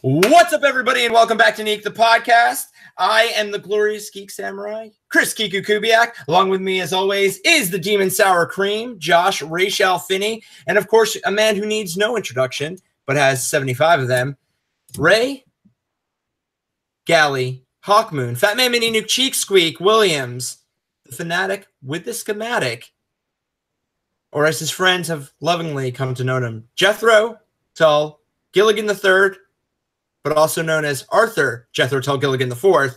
What's up, everybody, and welcome back to Neek the Podcast. I am the glorious Geek Samurai, Chris Kiku Kubiak. Along with me, as always, is the Demon Sour Cream, Josh Rachel Finney, and of course, a man who needs no introduction, but has 75 of them, Ray Galley, Hawkmoon, Fat Man Mini Nuke Cheek Squeak Williams, the fanatic with the schematic, or as his friends have lovingly come to know him, Jethro Tull Gilligan III, but also known as Arthur Jethro Tull Gilligan IV,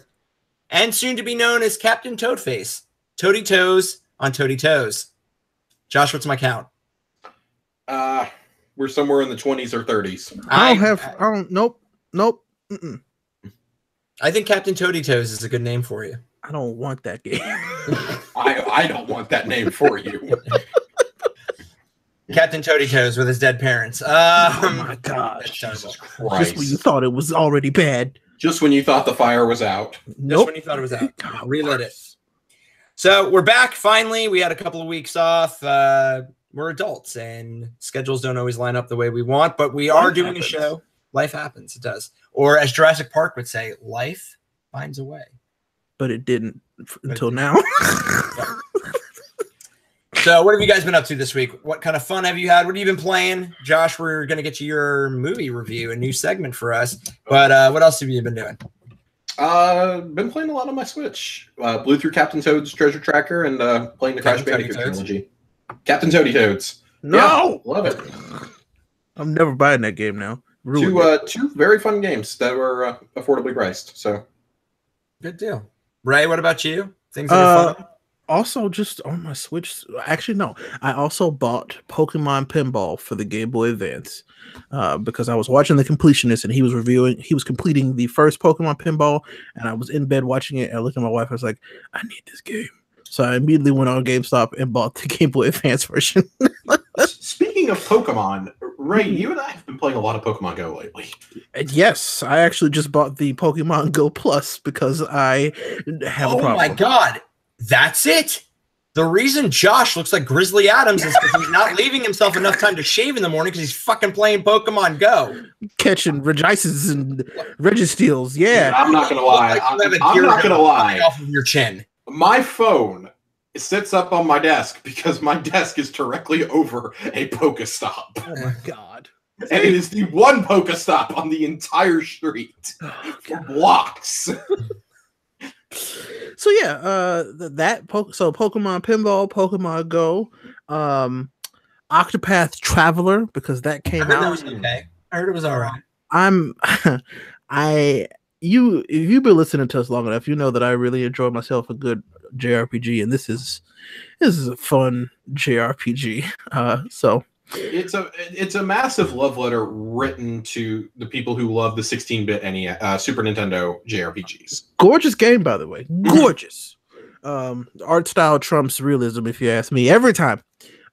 and soon to be known as Captain Toadface. Toady Toes on Toady Toes. Josh, what's my count? We're somewhere in the 20s or 30s. Nope. Mm-mm. I think Captain Toady Toes is a good name for you. I don't want that game. I don't want that name for you. Captain Toady Toes with his dead parents. Oh my gosh. Jesus Christ. Just when you thought it was already bad. Just when you thought the fire was out. Just when you thought it was out. Relit it. So we're back finally. We had a couple of weeks off. We're adults and schedules don't always line up the way we want, but we are doing a show. Life happens. It does. Or as Jurassic Park would say, life finds a way. But it didn't until now. So what have you guys been up to this week? What kind of fun have you had? What have you been playing? Josh, we're going to get to your movie review, a new segment for us. But what else have you been doing? Been playing a lot on my Switch. Blew through Captain Toad's Treasure Tracker and playing the Crash Bandicoot trilogy. Captain Toady Toads. No! Yeah, love it. I'm never buying that game now. Two very fun games that were affordably priced. So good deal. Ray, what about you? Things that are fun? Also, just on my Switch. Actually, no. I also bought Pokemon Pinball for the Game Boy Advance because I was watching The Completionist and he was completing the first Pokemon Pinball, and I was in bed watching it. And I looked at my wife. I was like, I need this game. So I immediately went on GameStop and bought the Game Boy Advance version. Speaking of Pokemon, Ray, you and I have been playing a lot of Pokemon Go lately. Yes, I actually just bought the Pokemon Go Plus because I have a problem. Oh my god, that's it! The reason Josh looks like Grizzly Adams is because he's not leaving himself enough time to shave in the morning because he's fucking playing Pokemon Go. Catching Regices and Registeals, yeah. I'm not going to lie. I'm not going to lie. Off of your chin. My phone sits up on my desk because my desk is directly over a Pokestop. Oh my god. And it is the one Pokestop on the entire street for blocks. So yeah, Pokemon Pinball, Pokemon Go, Octopath Traveler, because that came out. That was okay. I heard it was all right. If you've been listening to us long enough, you know that I really enjoy myself a good JRPG, and this is a fun JRPG. So it's a massive love letter written to the people who love the 16-bit Super Nintendo JRPGs. Gorgeous game, by the way. Gorgeous. Art style trumps realism, if you ask me, every time.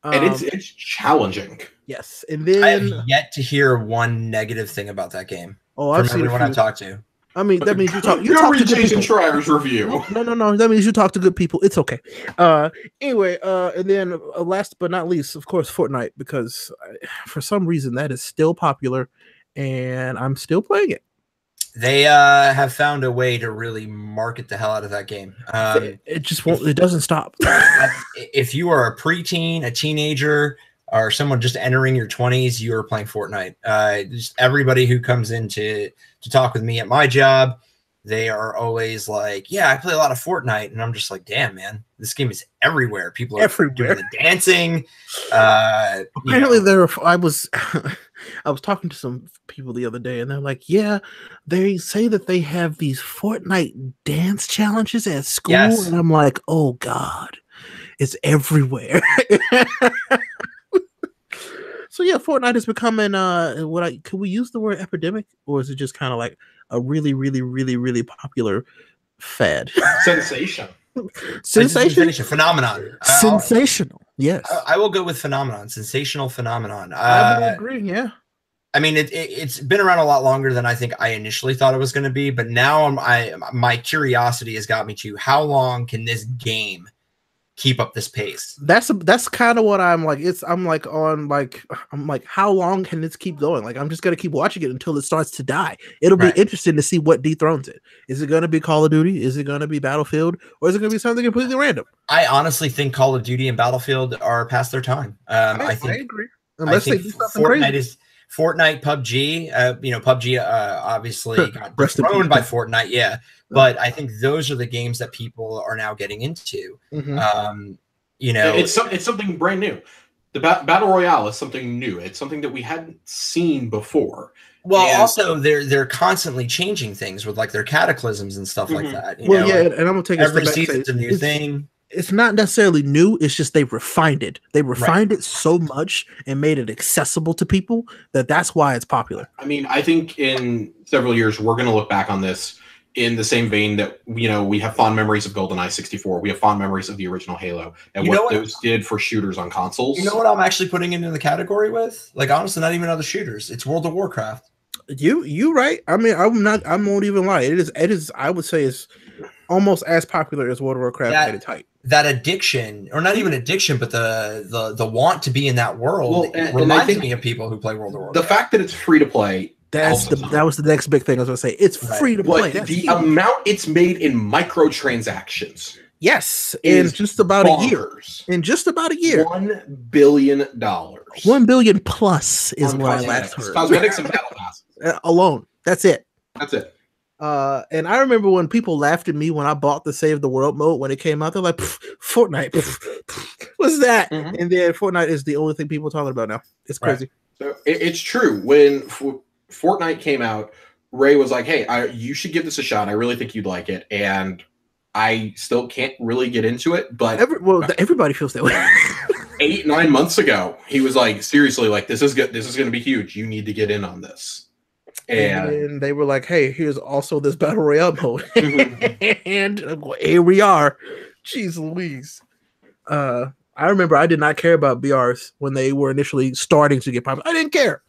And it's challenging. Yes, and then I have yet to hear one negative thing about that game. Oh, I've seen everyone I've talked to. I mean, that means you talk to good Jason Schreier's review. No. That means you talk to good people. It's okay. Anyway, and then last but not least, of course, Fortnite, because for some reason that is still popular, and I'm still playing it. They have found a way to really market the hell out of that game. It just won't. It doesn't stop. If you are a preteen, a teenager, or someone just entering your 20s, you are playing Fortnite. Just everybody who comes in to talk with me at my job, they are always like, yeah, I play a lot of Fortnite. And I'm just like, damn, man, this game is everywhere. People are everywhere doing the dancing. Apparently I was talking to some people the other day and they're like, yeah, they say that they have these Fortnite dance challenges at school. Yes. And I'm like, oh God, it's everywhere. So yeah, Fortnite is becoming can we use the word epidemic, or is it just kind of like a really, really, really, really popular fad? Sensation. Phenomenon. Sensational. Yes. I will go with phenomenon. Sensational phenomenon. I would agree. Yeah. I mean, it's been around a lot longer than I think I initially thought it was going to be, but now my curiosity has got me to how long can this game keep up this pace. That's kind of what I'm like. I'm like, how long can this keep going? Like, I'm just gonna keep watching it until it starts to die. It'll be interesting to see what dethrones it. Is it gonna be Call of Duty? Is it gonna be Battlefield? Or is it gonna be something completely random? I honestly think Call of Duty and Battlefield are past their time. I agree. Unless they do something crazy. Fortnite, PUBG, PUBG obviously got thrown by Fortnite, yeah. But I think those are the games that people are now getting into. It's something brand new. The Battle Royale is something new. It's something that we hadn't seen before. Well, also they're constantly changing things with like their cataclysms and stuff like that. And I'm gonna take every season's a new thing. It's not necessarily new. It's just they refined it. They refined it so much and made it accessible to people that's why it's popular. I mean, I think in several years we're going to look back on this in the same vein that we have fond memories of GoldenEye 64. We have fond memories of the original Halo and what those did for shooters on consoles. You know what I'm actually putting into the category with? Like honestly, not even other shooters. It's World of Warcraft. You right. I mean, I won't even lie. It is. I would say it's almost as popular as World of Warcraft at its height. That addiction, or not even addiction, but the want to be in that world reminds me of people who play World of Warcraft. The fact that it's free to play. That was the next big thing I was going to say. It's free to play. The amount it's made in microtransactions. Yes, in just about a year. $1 billion. $1 billion plus is what I last heard. Cosmetics and battle passes alone. That's it. And I remember when people laughed at me when I bought the Save the World mode when it came out. They're like, Fortnite, what's that? And then Fortnite is the only thing people are talking about now. It's crazy. So it's true. When Fortnite came out, Ray was like, hey, you should give this a shot. I really think you'd like it. And I still can't really get into it. But everybody feels that way. 8-9 months ago, he was like, seriously, like, this is good. This is going to be huge. You need to get in on this. And they were like, hey, here's also this Battle Royale mode. And here we are. Jeez Louise. I remember I did not care about BRs when they were initially starting to get popular. I didn't care.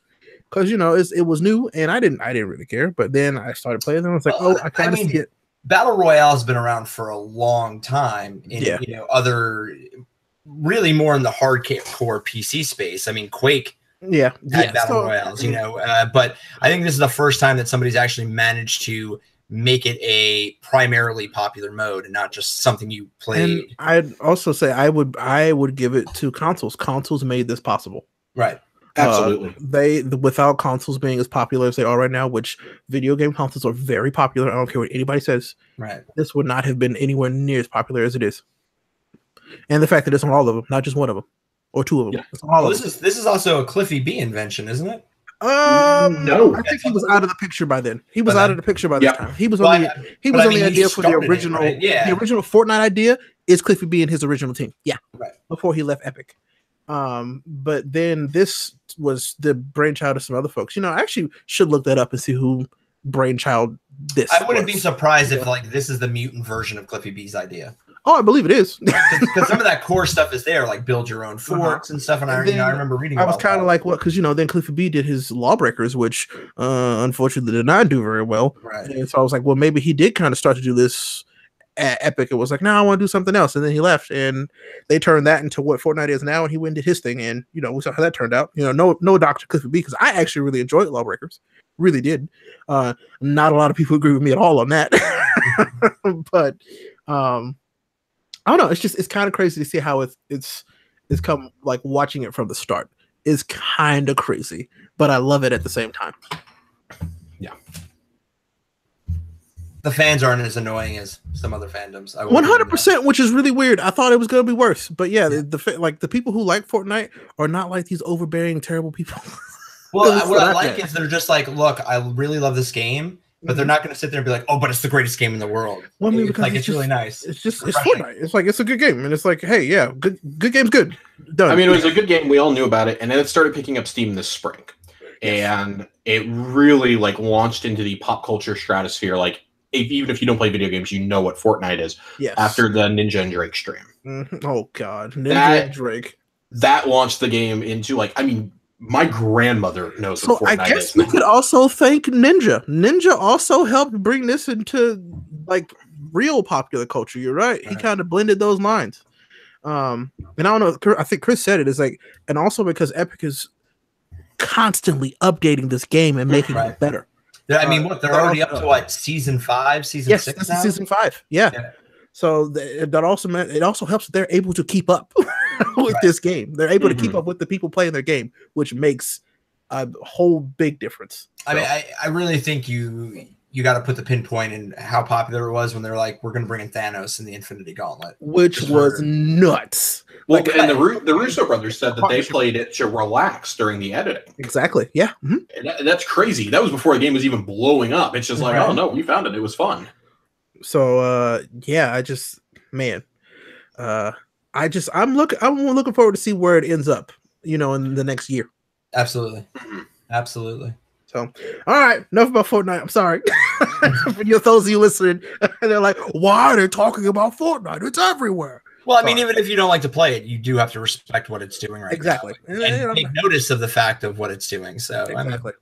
Because it was new and I didn't really care. But then I started playing them. I was like, I kind of see it. Battle Royale has been around for a long time in other really more in the hardcore PC space. I mean, Quake had battle royales, but I think this is the first time that somebody's actually managed to make it a primarily popular mode and not just something you played. And I'd also say I would give it to consoles. Consoles made this possible. Right. Absolutely. Without consoles being as popular as they are right now, which video game consoles are very popular. I don't care what anybody says. Right. This would not have been anywhere near as popular as it is. And the fact that it's on all of them, not just one of them. Or two of them. Yeah. This is also a Cliffy B invention, isn't it? No. I think he was out of the picture by then. He was out of the picture by this time. He was on the idea for the original. The original Fortnite idea is Cliffy B and his original team. Yeah. Right. Before he left Epic. But then this was the brainchild of some other folks. I actually should look that up and see who brainchild this. I wouldn't be surprised if this is the mutant version of Cliffy B's idea. Oh, I believe it is. Because some of that core stuff is there, like build your own forts and stuff. And I remember reading. I was kind of like, what? Because then Cliffy B did his Lawbreakers, which unfortunately did not do very well. Right. And so I was like, well, maybe he did kind of start to do this at Epic. It was like, no, I want to do something else, and then he left, and they turned that into what Fortnite is now, and he went and did his thing, and we saw how that turned out. No Dr. Cliffy B, because I actually really enjoyed Lawbreakers, really did. Not a lot of people agree with me at all on that, but I don't know. It's kind of crazy to see how it's come, like, watching it from the start is kind of crazy, but I love it at the same time. Yeah. The fans aren't as annoying as some other fandoms. 100%, which is really weird. I thought it was going to be worse, but the people who like Fortnite are not like these overbearing, terrible people. Well, what I like is they're just like, look, I really love this game. But they're not going to sit there and be like, "Oh, but it's the greatest game in the world." Well, I mean, it's really nice. It's Fortnite. It's like it's a good game, and it's like, hey, yeah, good game's good. Done. I mean, it was a good game. We all knew about it, and then it started picking up steam this spring, and it really launched into the pop culture stratosphere. Like, even if you don't play video games, you know what Fortnite is. Yes. After the Ninja and Drake stream. Mm-hmm. Oh God, and Drake. That launched the game into my grandmother knows what Fortnite is. I guess we could also thank Ninja. Ninja also helped bring this into real popular culture. You're right. He kind of blended those lines. And I don't know. I think Chris said it is like, and also because Epic is constantly updating this game and making it better. I mean, they're already up to what, season 5, season 6 now? Season 5. Yeah. So that also meant it also helps that they're able to keep up with this game. They're able to keep up with the people playing their game, which makes a whole big difference. I mean, I really think you got to put the pinpoint in how popular it was when they're like, we're going to bring in Thanos in the Infinity Gauntlet, which was nuts. Well, like, and the Russo brothers said that they played it to relax during the editing. Exactly. Yeah. And that's crazy. That was before the game was even blowing up. It's just like, oh no, we found it. It was fun. So I'm looking forward to see where it ends up, in the next year. Absolutely. So, all right, enough about Fortnite. I'm sorry. For those of you listening, they're like, why are they talking about Fortnite? It's everywhere. Well, I mean, even if you don't like to play it, you do have to respect what it's doing exactly. now. And take notice of the fact of what it's doing. So exactly.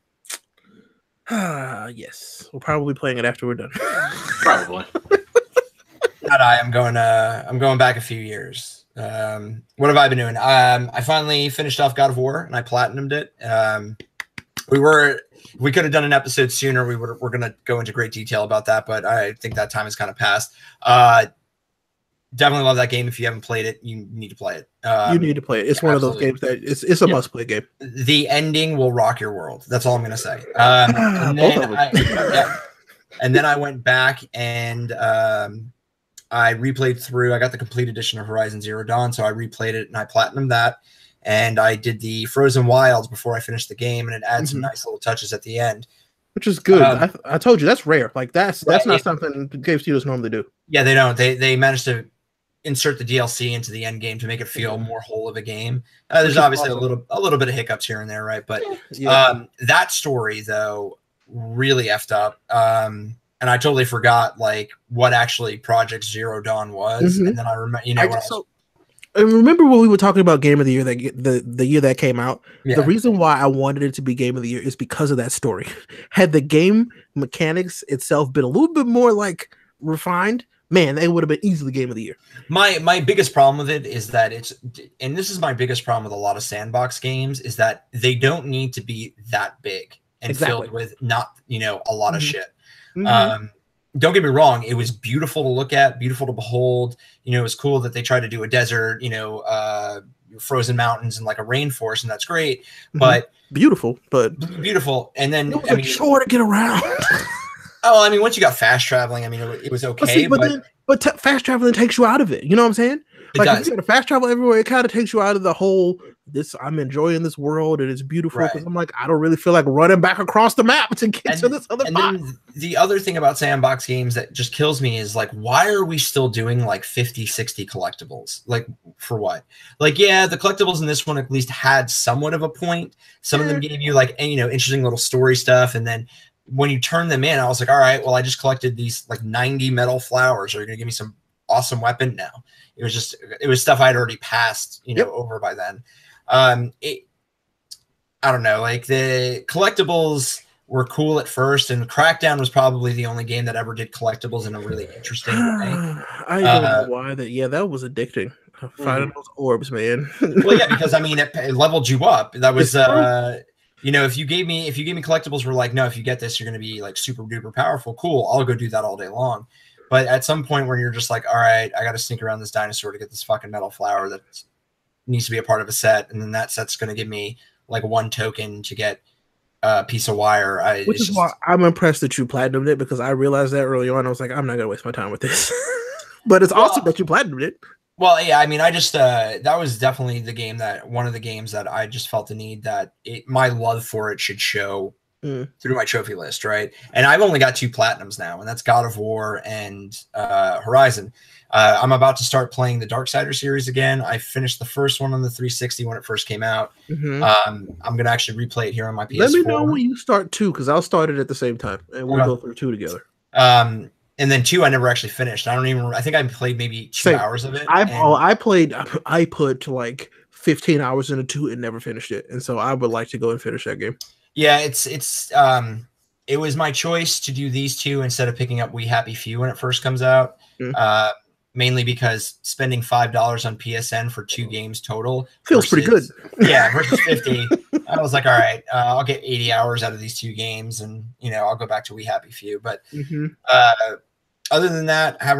Yes. We'll probably be playing it after we're done. Probably. I'm going back a few years. What have I been doing? I finally finished off God of War and I platinumed it. We could have done an episode sooner. We're going to go into great detail about that, but I think that time has kind of passed. Definitely love that game. If you haven't played it, you need to play it. You need to play it. It's one of those games that it's a must play game. The ending will rock your world. That's all I'm going to say. And then I went back and I replayed through. I got the complete edition of Horizon Zero Dawn, so I replayed it and I platinumed that. And I did the Frozen Wilds before I finished the game, and it adds some nice little touches at the end, which is good. I told you that's rare. Like that's not something game studios normally do. Yeah, they don't. They managed to insert the DLC into the end game to make it feel more whole of a game. There's obviously a little bit of hiccups here and there, right? But that story though really effed up. And I totally forgot like what actually Project Zero Dawn was. And then I remember, I remember when we were talking about Game of the Year, the year that came out. The reason why I wanted it to be Game of the Year is because of that story. Had the game mechanics itself been a little bit more like refined, man, they would have been easily Game of the Year. My biggest problem with it is that and this is my biggest problem with a lot of sandbox games, is that they don't need to be that big and filled with not a lot of shit. Don't get me wrong, it was beautiful to look at, beautiful to behold. It was cool that they tried to do a desert, frozen mountains and like a rainforest, and that's great. But beautiful. And then it was a chore to get around. Oh, I mean, once you got fast traveling, I mean, it was okay. But fast traveling takes you out of it. You know what I'm saying? Like if you got to fast travel everywhere, it kind of takes you out of the whole. I'm enjoying this world and it's beautiful because I'm like, I don't really feel like running back across the map to get to this other spot. Then the other thing about sandbox games that just kills me is like, why are we still doing like 50, 60 collectibles? Like for what? Like, yeah, the collectibles in this one at least had somewhat of a point. Some of them gave you like, interesting little story stuff. And then when you turn them in, I was like, all right, well, I just collected these like 90 metal flowers. Are you going to give me some awesome weapon? No. It was stuff I'd already passed, over by then. I don't know, like the collectibles were cool at first, and Crackdown was probably the only game that ever did collectibles in a really interesting way. I don't know why that was addicting. Finding those orbs, man. Well, yeah, because I mean, it leveled you up. That was, if you gave me collectibles, were like, no, if you get this, you're going to be like super duper powerful. Cool, I'll go do that all day long. But at some point where you're just like, all right, I got to sneak around this dinosaur to get this fucking metal flower that needs to be a part of a set, and then that set's going to give me like one token to get a piece of wire. Which is why I'm impressed that you platinumed it, because I realized that early on. I was like, I'm not going to waste my time with this. But it's awesome that you platinumed it. Well, yeah, I mean, I just that was definitely one of the games that I just felt the need that my love for it should show through my trophy list, right? And I've only got 2 platinums now, and that's God of War and Horizon. I'm about to start playing the Darksider series again. I finished the first one on the 360 when it first came out. I'm going to actually replay it here on my PS4. Let me know when you start 2, because I'll start it at the same time, and we'll go through 2 together. And then 2, I never actually finished. I think I played maybe 2 hours of it. I put like 15 hours into 2 and never finished it, and so I would like to go and finish that game. Yeah, it was my choice to do these 2 instead of picking up We Happy Few when it first comes out. mainly because spending $5 on PSN for 2 games total feels pretty good. Yeah, versus 50. I was like, all right, I'll get 80 hours out of these 2 games, and I'll go back to We Happy Few. But other than that, I've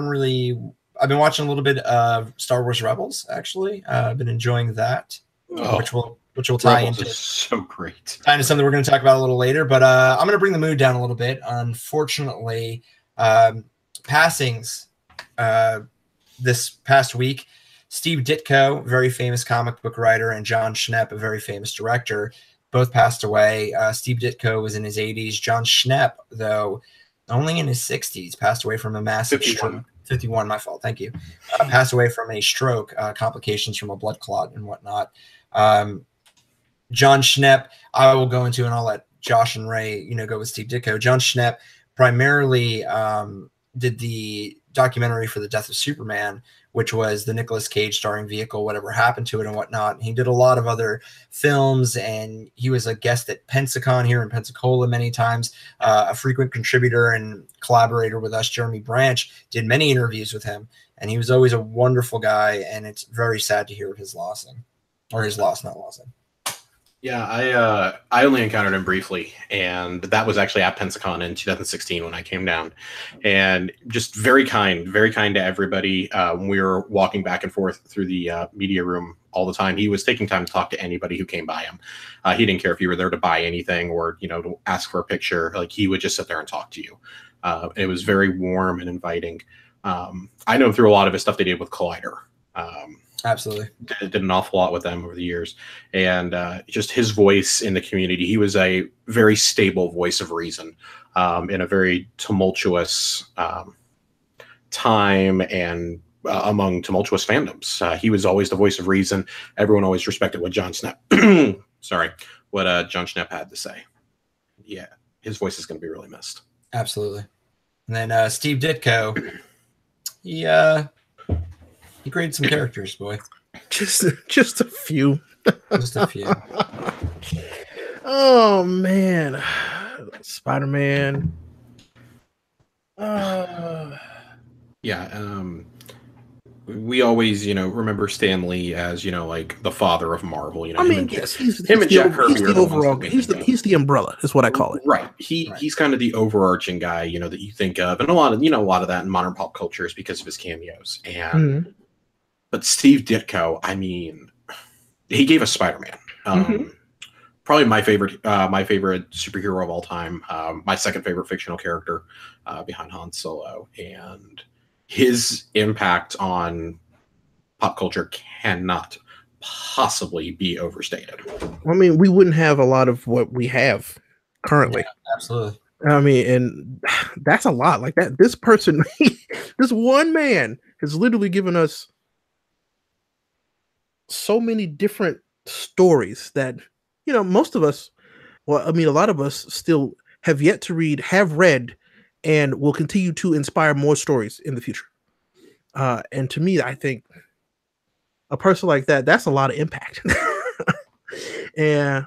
been watching a little bit of Star Wars Rebels. Actually, I've been enjoying that, which will tie Rebels into is so great. Tie into something we're going to talk about a little later. But I'm going to bring the mood down a little bit. Unfortunately, passings this past week. Steve Ditko, very famous comic book writer, and John Schnepp, a very famous director, both passed away. Steve Ditko was in his 80s. John Schnepp, though, only in his 60s, passed away from a massive 51. 51, my fault. Thank you. Passed away from a stroke, complications from a blood clot and whatnot. John Schnepp, I will go into, and I'll let Josh and Ray, go with Steve Ditko. John Schnepp primarily did the documentary for the Death of Superman, which was the Nicolas Cage starring vehicle, Whatever Happened to It and whatnot. He did a lot of other films, and he was a guest at Pensacon here in Pensacola many times, a frequent contributor and collaborator with us. Jeremy Branch did many interviews with him, and he was always a wonderful guy, and it's very sad to hear of his lossing. Or his loss, not lossing. Yeah, I only encountered him briefly, and that was actually at Pensacon in 2016 when I came down, and just very kind to everybody. We were walking back and forth through the media room all the time. He was taking time to talk to anybody who came by him. He didn't care if you were there to buy anything or to ask for a picture. Like, he would just sit there and talk to you. It was very warm and inviting. I know through a lot of his stuff they did with Collider. Absolutely. Did an awful lot with them over the years. And just his voice in the community, he was a very stable voice of reason in a very tumultuous time and among tumultuous fandoms. He was always the voice of reason. Everyone always respected what John Schnepp had to say. Yeah, his voice is going to be really missed. Absolutely. And then Steve Ditko, he created some characters, boy. Just a few. Just a few. Oh man, Spider-Man. We always, remember Stan Lee as, like the father of Marvel. I mean, yes, he's the overall. He's the umbrella, is what I call it. Right. He's kind of the overarching guy, that you think of, and a lot of that in modern pop culture is because of his cameos. And but Steve Ditko, I mean, he gave us Spider-Man. Probably my favorite superhero of all time. My second favorite fictional character behind Han Solo, and his impact on pop culture cannot possibly be overstated. I mean, we wouldn't have a lot of what we have currently. Yeah, absolutely. I mean, and that's a lot. Like that, this person, this one man has literally given us so many different stories that, most of us, well, I mean, a lot of us still have yet to read, have read, and will continue to inspire more stories in the future. And to me, I think a person like that, that's a lot of impact. And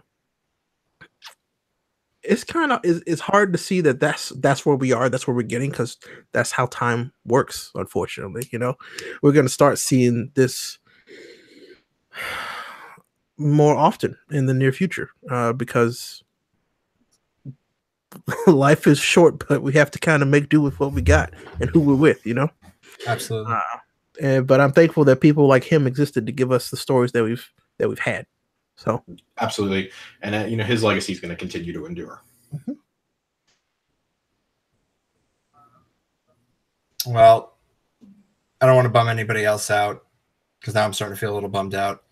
it's kind of, it's hard to see that that's where we are, that's where we're getting, because that's how time works, unfortunately. We're going to start seeing this more often in the near future, because life is short, but we have to kind of make do with what we got and who we're with, Absolutely. But I'm thankful that people like him existed to give us the stories that we've had. So absolutely, and his legacy is going to continue to endure. Well, I don't want to bum anybody else out, because now I'm starting to feel a little bummed out.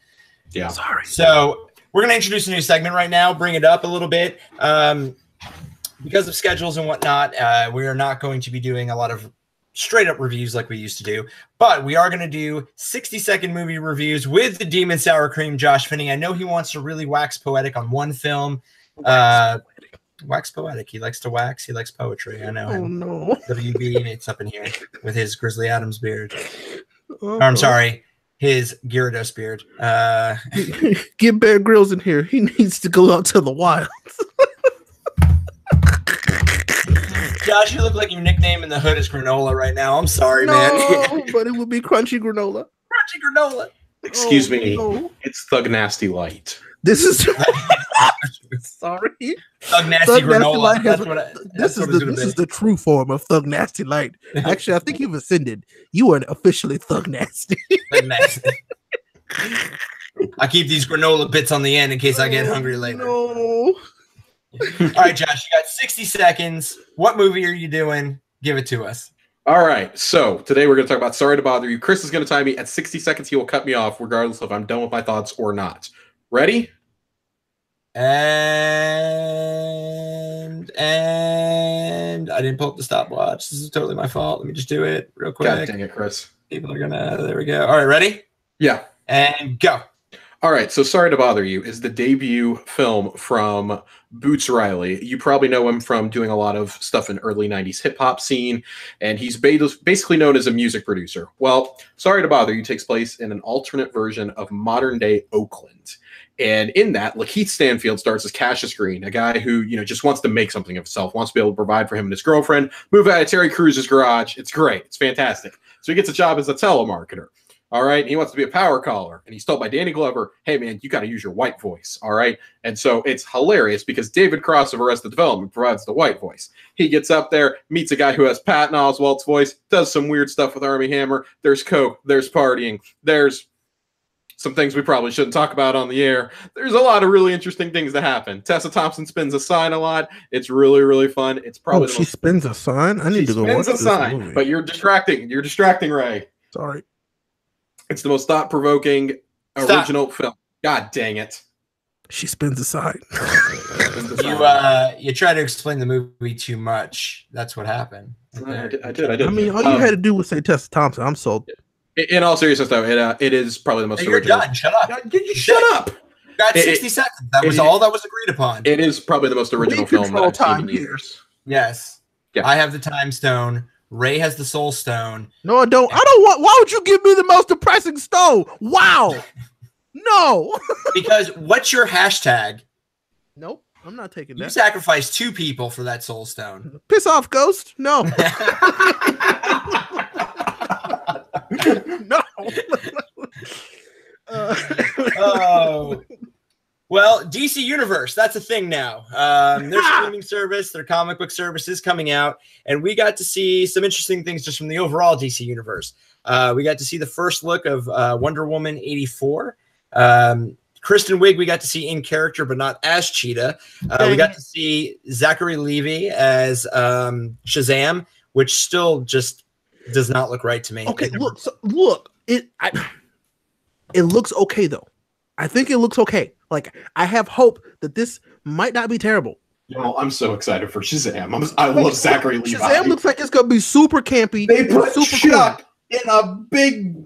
Yeah. Sorry. So we're going to introduce a new segment right now, bring it up a little bit. Because of schedules and whatnot, we are not going to be doing a lot of straight up reviews like we used to do, but we are going to do 60-second movie reviews with the Demon Sour Cream, Josh Finney. I know he wants to really wax poetic on one film. Wax poetic. He likes to wax. He likes poetry. I know. Oh, no. WB, it's up in here with his Grizzly Adams beard. Or, I'm sorry, his Gyarados beard. Get Bear Grylls in here. He needs to go out to the wild. Josh, you look like your nickname in the hood is granola right now. I'm sorry, No, man. but it would be crunchy granola. Crunchy granola. Excuse me. No. It's Thug Nasty Light. This is sorry. Thug Nasty Thug Nasty granola. Light has- This This is the true form of Thug Nasty Light. Actually, I think you've ascended. You are officially Thug Nasty. Thug Nasty. I keep these granola bits on the end in case I get hungry later. No. All right, Josh, you got 60 seconds. What movie are you doing? Give it to us. All right, so today we're going to talk about Sorry to Bother You. Chris is going to time me at 60 seconds. He will cut me off regardless if I'm done with my thoughts or not. Ready? And I didn't pull up the stopwatch. This is totally my fault. Let me just do it real quick. God dang it, Chris. People are gonna. There we go. All right, ready? Yeah. And go. All right, so Sorry to Bother You is the debut film from Boots Riley. You probably know him from doing a lot of stuff in early 90s hip-hop scene, and he's basically known as a music producer. Well, Sorry to Bother You takes place in an alternate version of modern-day Oakland. And in that, Lakeith Stanfield starts as Cassius Green, a guy who, just wants to make something of himself, wants to be able to provide for him and his girlfriend, move out of Terry Cruz's garage. It's great. It's fantastic. So he gets a job as a telemarketer. All right. He wants to be a power caller. And he's told by Danny Glover, hey, man, you got to use your white voice. All right. And so it's hilarious because David Cross of Arrested Development provides the white voice. He gets up there, meets a guy who has Patton Oswalt's voice, does some weird stuff with Armie Hammer. There's coke. There's partying. There's some things we probably shouldn't talk about on the air. There's a lot of really interesting things that happen. Tessa Thompson spins a sign a lot. It's really, really fun. It's probably she spins a sign. I need to go watch this movie. But you're distracting. You're distracting, Ray. Sorry. It's the most thought-provoking original film. God dang it. She spins a sign. You try to explain the movie too much. That's what happened. I did. I mean, all you had to do was say Tessa Thompson. I'm sold. In all seriousness, though, it is probably the most You're original. done. Shut up. Shut up. You got 60 seconds. That was all that was agreed upon. It is probably the most original film that I've seen in years. Yes. Yeah. I have the time stone. Ray has the soul stone. No, I don't. I don't want. Why would you give me the most depressing stone? Wow. No. Because what's your hashtag? Nope. I'm not taking that. You sacrificed 2 people for that soul stone. Piss off, Ghost. No. No. Oh. Well, DC Universe, that's a thing now. Their streaming service, their comic book service is coming out, and we got to see some interesting things just from the overall DC Universe. We got to see the first look of Wonder Woman 84. Kristen Wiig, we got to see in character, but not as Cheetah. We got to see Zachary Levi as Shazam, which still just does not look right to me. Okay, look. It looks okay though. I think it looks okay. Like, I have hope that this might not be terrible. I'm so excited for Shazam. I love Zachary Levi. Shazam looks like it's gonna be super campy. They put super Chuck in a big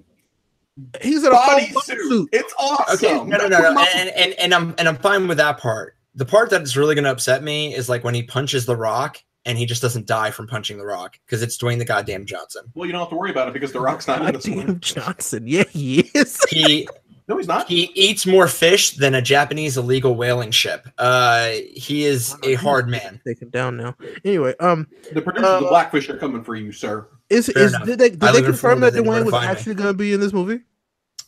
he's in a bodysuit. It's awesome. Okay, no. And I'm fine with that part. The part that's really gonna upset me is like when he punches The Rock and he just doesn't die from punching The Rock because it's Dwayne the goddamn Johnson. Well, you don't have to worry about it because The Rock's not in this one. Johnson, yeah, he is. No, he's not. He eats more fish than a Japanese illegal whaling ship. He is a hard man. Take him down now. Anyway, the producers of the Blackfish are coming for you, sir. Did they confirm that Dwayne was actually going to be in this movie?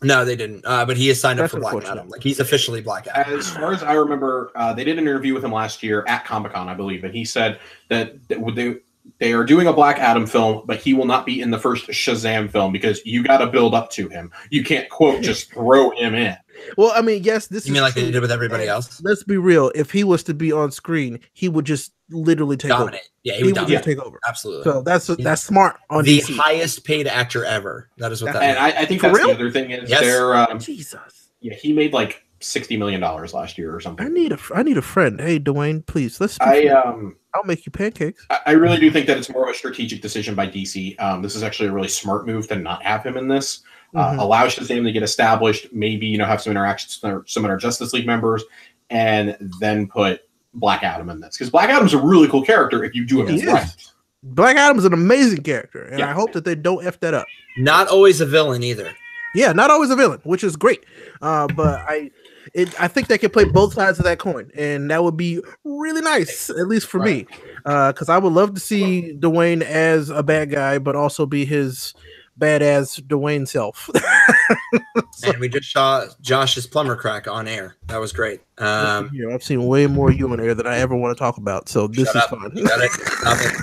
No, they didn't. But he is signed up for Black Adam. Like, he's officially Black Adam. As far as I remember, they did an interview with him last year at Comic-Con, I believe, and he said that they are doing a Black Adam film, but he will not be in the first Shazam film because you got to build up to him. You can't, quote, just throw him in. Well, I mean, yes, this you mean like they did with everybody else? Let's be real. If he was to be on screen, he would just literally dominate. Over. Yeah, he would just take over. Absolutely. So that's smart on the DC. highest paid actor ever. That is what that. And I think that's the other thing is Jesus. Yeah, he made like $60 million last year or something. I need a friend. Hey, Dwayne, please let's. I'll make you pancakes. I really do think that it's more of a strategic decision by DC. This is actually a really smart move to not have him in this. Allow Shazam to get established, maybe have some interactions with some of our Justice League members, and then put Black Adam in this. Because Black Adam's a really cool character if you do it right. Black Adam's an amazing character, and I hope that they don't F that up. Not always a villain either. Yeah, not always a villain, which is great. But I think they could play both sides of that coin, and that would be really nice, at least for me, because I would love to see Dwayne as a bad guy, but also be his badass Dwayne self. And we just saw Josh's plumber crack on air. That was great. I've seen way more you on air than I ever want to talk about, so this is fun. Stop it.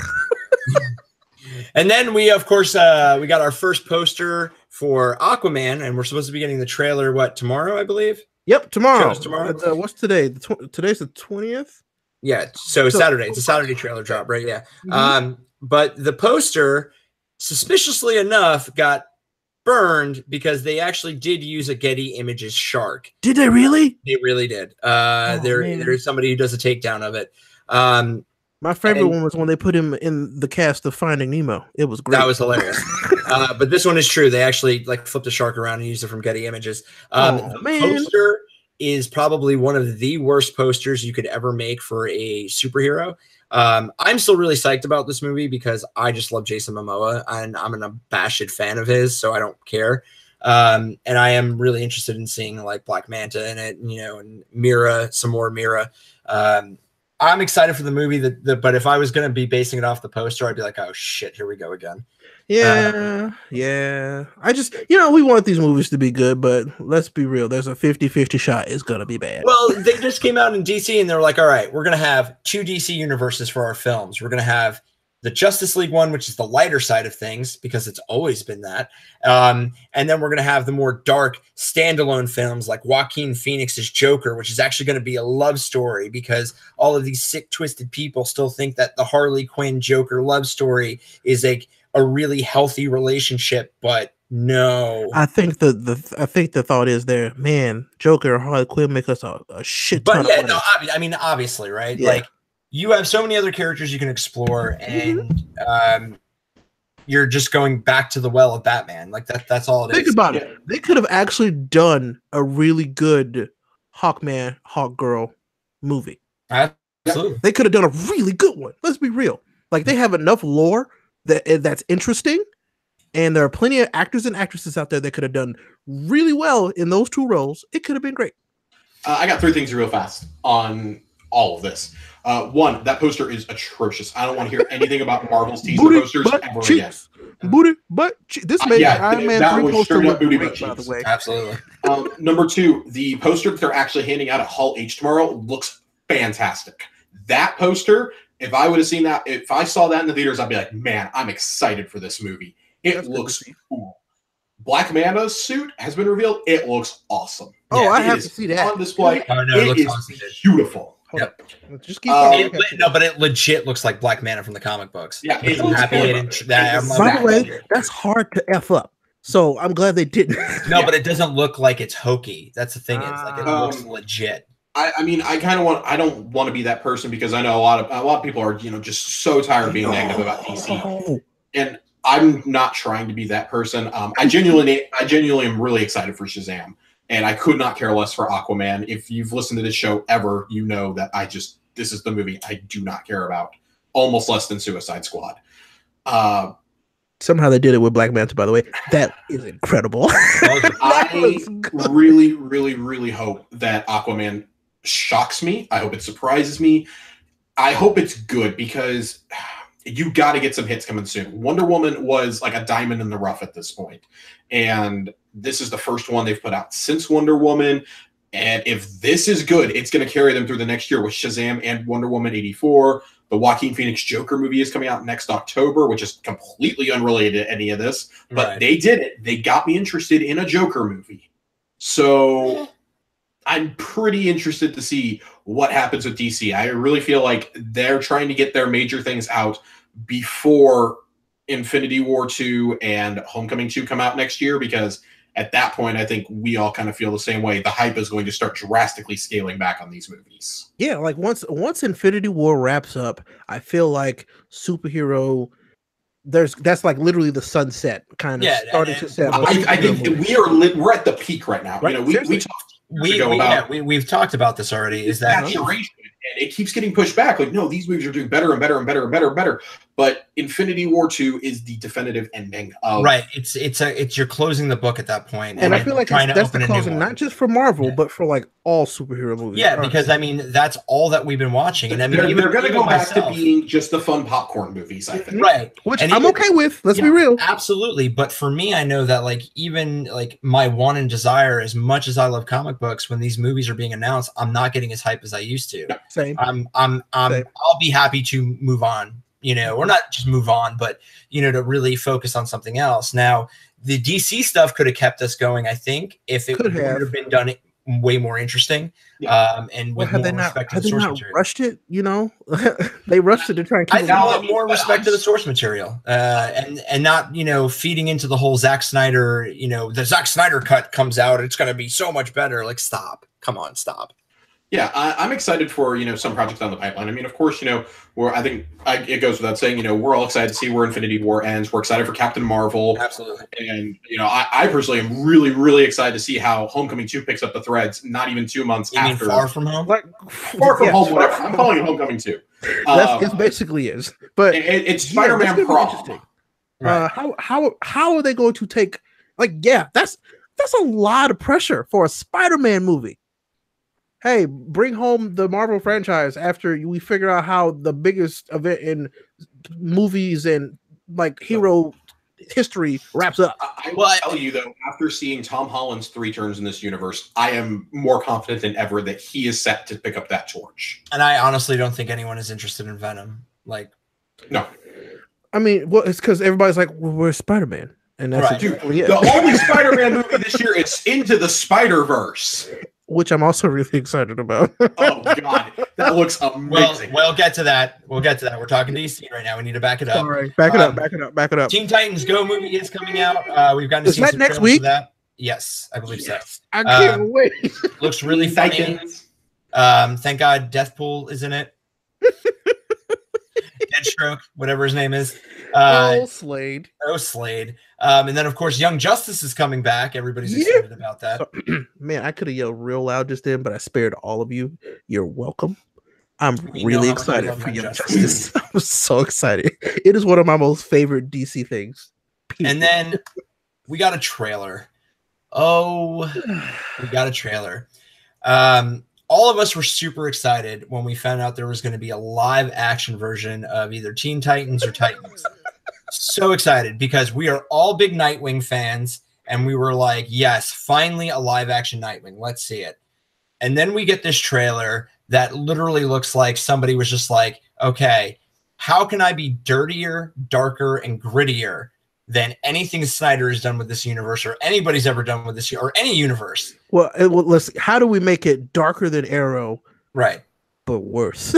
And then we, of course, we got our first poster for Aquaman, and we're supposed to be getting the trailer, tomorrow, I believe? Yep, tomorrow. Tomorrow. What's today? Today's the 20th? Yeah, so Saturday. It's a Saturday trailer drop, right? Yeah. Mm-hmm. But the poster, suspiciously enough, got burned because they actually did use a Getty Images shark. Did they really? They really did. There's somebody who does a takedown of it. My favorite one was when they put him in the cast of Finding Nemo. It was great. That was hilarious. But this one is true. They actually flipped the shark around and used it from Getty Images. The poster is probably one of the worst posters you could ever make for a superhero. I'm still really psyched about this movie because I just love Jason Momoa and I'm an abashed fan of his, so I don't care. And I am really interested in seeing Black Manta in it, and Mira, some more Mira. I'm excited for the movie, but if I was going to be basing it off the poster, I'd be like, oh shit, here we go again. Yeah. I just, we want these movies to be good, but let's be real. There's a 50-50 shot it's going to be bad. Well, they just came out in DC and they're like, all right, we're going to have 2 DC universes for our films. We're going to have the Justice League one, which is the lighter side of things because it's always been that. And then we're going to have the more dark standalone films like Joaquin Phoenix's Joker, which is actually going to be a love story because all of these sick, twisted people still think that the Harley Quinn Joker love story is a really healthy relationship, but no. I think the thought is there, man, Joker or Harley Quinn make us a shit ton of money. No, I mean, obviously, right? Yeah. You have so many other characters you can explore, and you're just going back to the well of Batman. That's all it is. Think about it. They could have actually done a really good Hawkman, Hawkgirl movie. Absolutely. They could have done a really good one. Let's be real. They have enough lore that's interesting, and there are plenty of actors and actresses out there that could have done really well in those 2 roles. It could have been great. I got 3 things real fast on all of this. One, that poster is atrocious. I don't want to hear anything about Marvel's teaser posters ever again. Booty, butt, this made Iron Man 3 poster look booty great, butt by the way. Absolutely. Number 2, the poster that they're actually handing out at Hall H tomorrow looks fantastic. That poster, if I would have seen that, if I saw that in the theaters, I'd be like, man, I'm excited for this movie. It looks cool. Black Manta's suit has been revealed. It looks awesome. Oh, yeah, I have to see that on display. Oh, no, it is awesome. Beautiful. Yep. Just keep going. But it legit looks like Black Manta from the comic books. Yeah, I'm happy they didn't. By the way, that's hard to F up. So I'm glad they didn't. No, but it doesn't look like it's hokey. That's the thing. It looks legit. I mean, I don't want to be that person because I know a lot of people are just so tired of being negative about DC, and I'm not trying to be that person. I genuinely am really excited for Shazam. And I could not care less for Aquaman. If you've listened to this show ever, you know that this is the movie I do not care about. Almost less than Suicide Squad. Somehow they did it with Black Manta, by the way. That is incredible. I really, really, really hope that Aquaman shocks me. I hope it surprises me. I hope it's good because you got to get some hits coming soon. Wonder Woman was like a diamond in the rough at this point. And this is the first one they've put out since Wonder Woman. And if this is good, it's going to carry them through the next year with Shazam and Wonder Woman 84. The Joaquin Phoenix Joker movie is coming out next October, which is completely unrelated to any of this. But They did it. They got me interested in a Joker movie. So I'm pretty interested to see what happens with DC. I really feel like they're trying to get their major things out before Infinity War 2 and Homecoming 2 come out next year, because at that point, I think we all kind of feel the same way. The hype is going to start drastically scaling back on these movies. Yeah, like once Infinity War wraps up, I feel like superhero that's like literally the sunset kind of starting to set. I think we're at the peak right now. Right? We've talked about this already. Is that saturation, and it keeps getting pushed back? Like, no, these movies are doing better and better and better and better and better. but Infinity War 2 is the definitive ending of right. It's you're closing the book at that point, and I feel like that's the closing, not just for Marvel, but for like all superhero movies. Yeah, because I mean that's all that we've been watching, and I mean they're going to go back to being just the fun popcorn movies, I think. Right, which I'm okay with. Let's be real. Absolutely, but for me, I know that like even like my want and desire, as much as I love comic books, when these movies are being announced, I'm not getting as hype as I used to. Same. Same. I'll be happy to move on. Or not just move on, but, to really focus on something else. Now, the DC stuff could have kept us going, I think, if it would have been done way more interesting. Yeah. And with more respect to the source material. Rushed it, They rushed it to try and keep it more respect to the source material. And not, feeding into the whole Zack Snyder, the Zack Snyder cut comes out, it's going to be so much better. Like, stop. Come on, stop. Yeah, I'm excited for, some projects down the pipeline. I mean, of course, it goes without saying, we're all excited to see where Infinity War ends. We're excited for Captain Marvel. Absolutely. And, I personally am really, really excited to see how Homecoming 2 picks up the threads, not even 2 months after. Far From Home? Far From Home, whatever. I'm calling it Homecoming 2. It basically is. But it's Spider-Man Prom. Right. How are they going to take, that's a lot of pressure for a Spider-Man movie. Hey, bring home the Marvel franchise after we figure out how the biggest event in movies and hero history wraps up. I will tell you though, after seeing Tom Holland's 3 turns in this universe, I am more confident than ever that he is set to pick up that torch. And I honestly don't think anyone is interested in Venom. No. I mean, it's because everybody's like, well, where's Spider-Man? And that's right. The only Spider-Man movie this year is Into the Spider-Verse. Which I'm also really excited about. Oh God, that looks amazing. We'll get to that. We're talking DC right now. We need to back it up. All right, back it up. Teen Titans Go movie is coming out. We've gotten to see some next week. That. Yes, I believe so. I can't wait. Looks really funny. Thank God Deathpool is in it. Deadstroke, whatever his name is. Slade. Slade. And then, of course, Young Justice is coming back. Everybody's excited about that. So, man, I could have yelled real loud just then, but I spared all of you. You're welcome. I'm really excited for Young Justice. I'm so excited. It is one of my most favorite DC things. And then we got a trailer. Oh, we got a trailer. All of us were super excited when we found out there was going to be a live action version of either Teen Titans or Titans. So excited because we are all big Nightwing fans, and we were like, yes, finally a live action Nightwing. Let's see it. And then we get this trailer that literally looks like somebody was just like, okay, how can I be dirtier, darker, and grittier than anything Snyder has done with this universe or anybody's ever done with this or any universe? Well, how do we make it darker than Arrow? Right. But worse.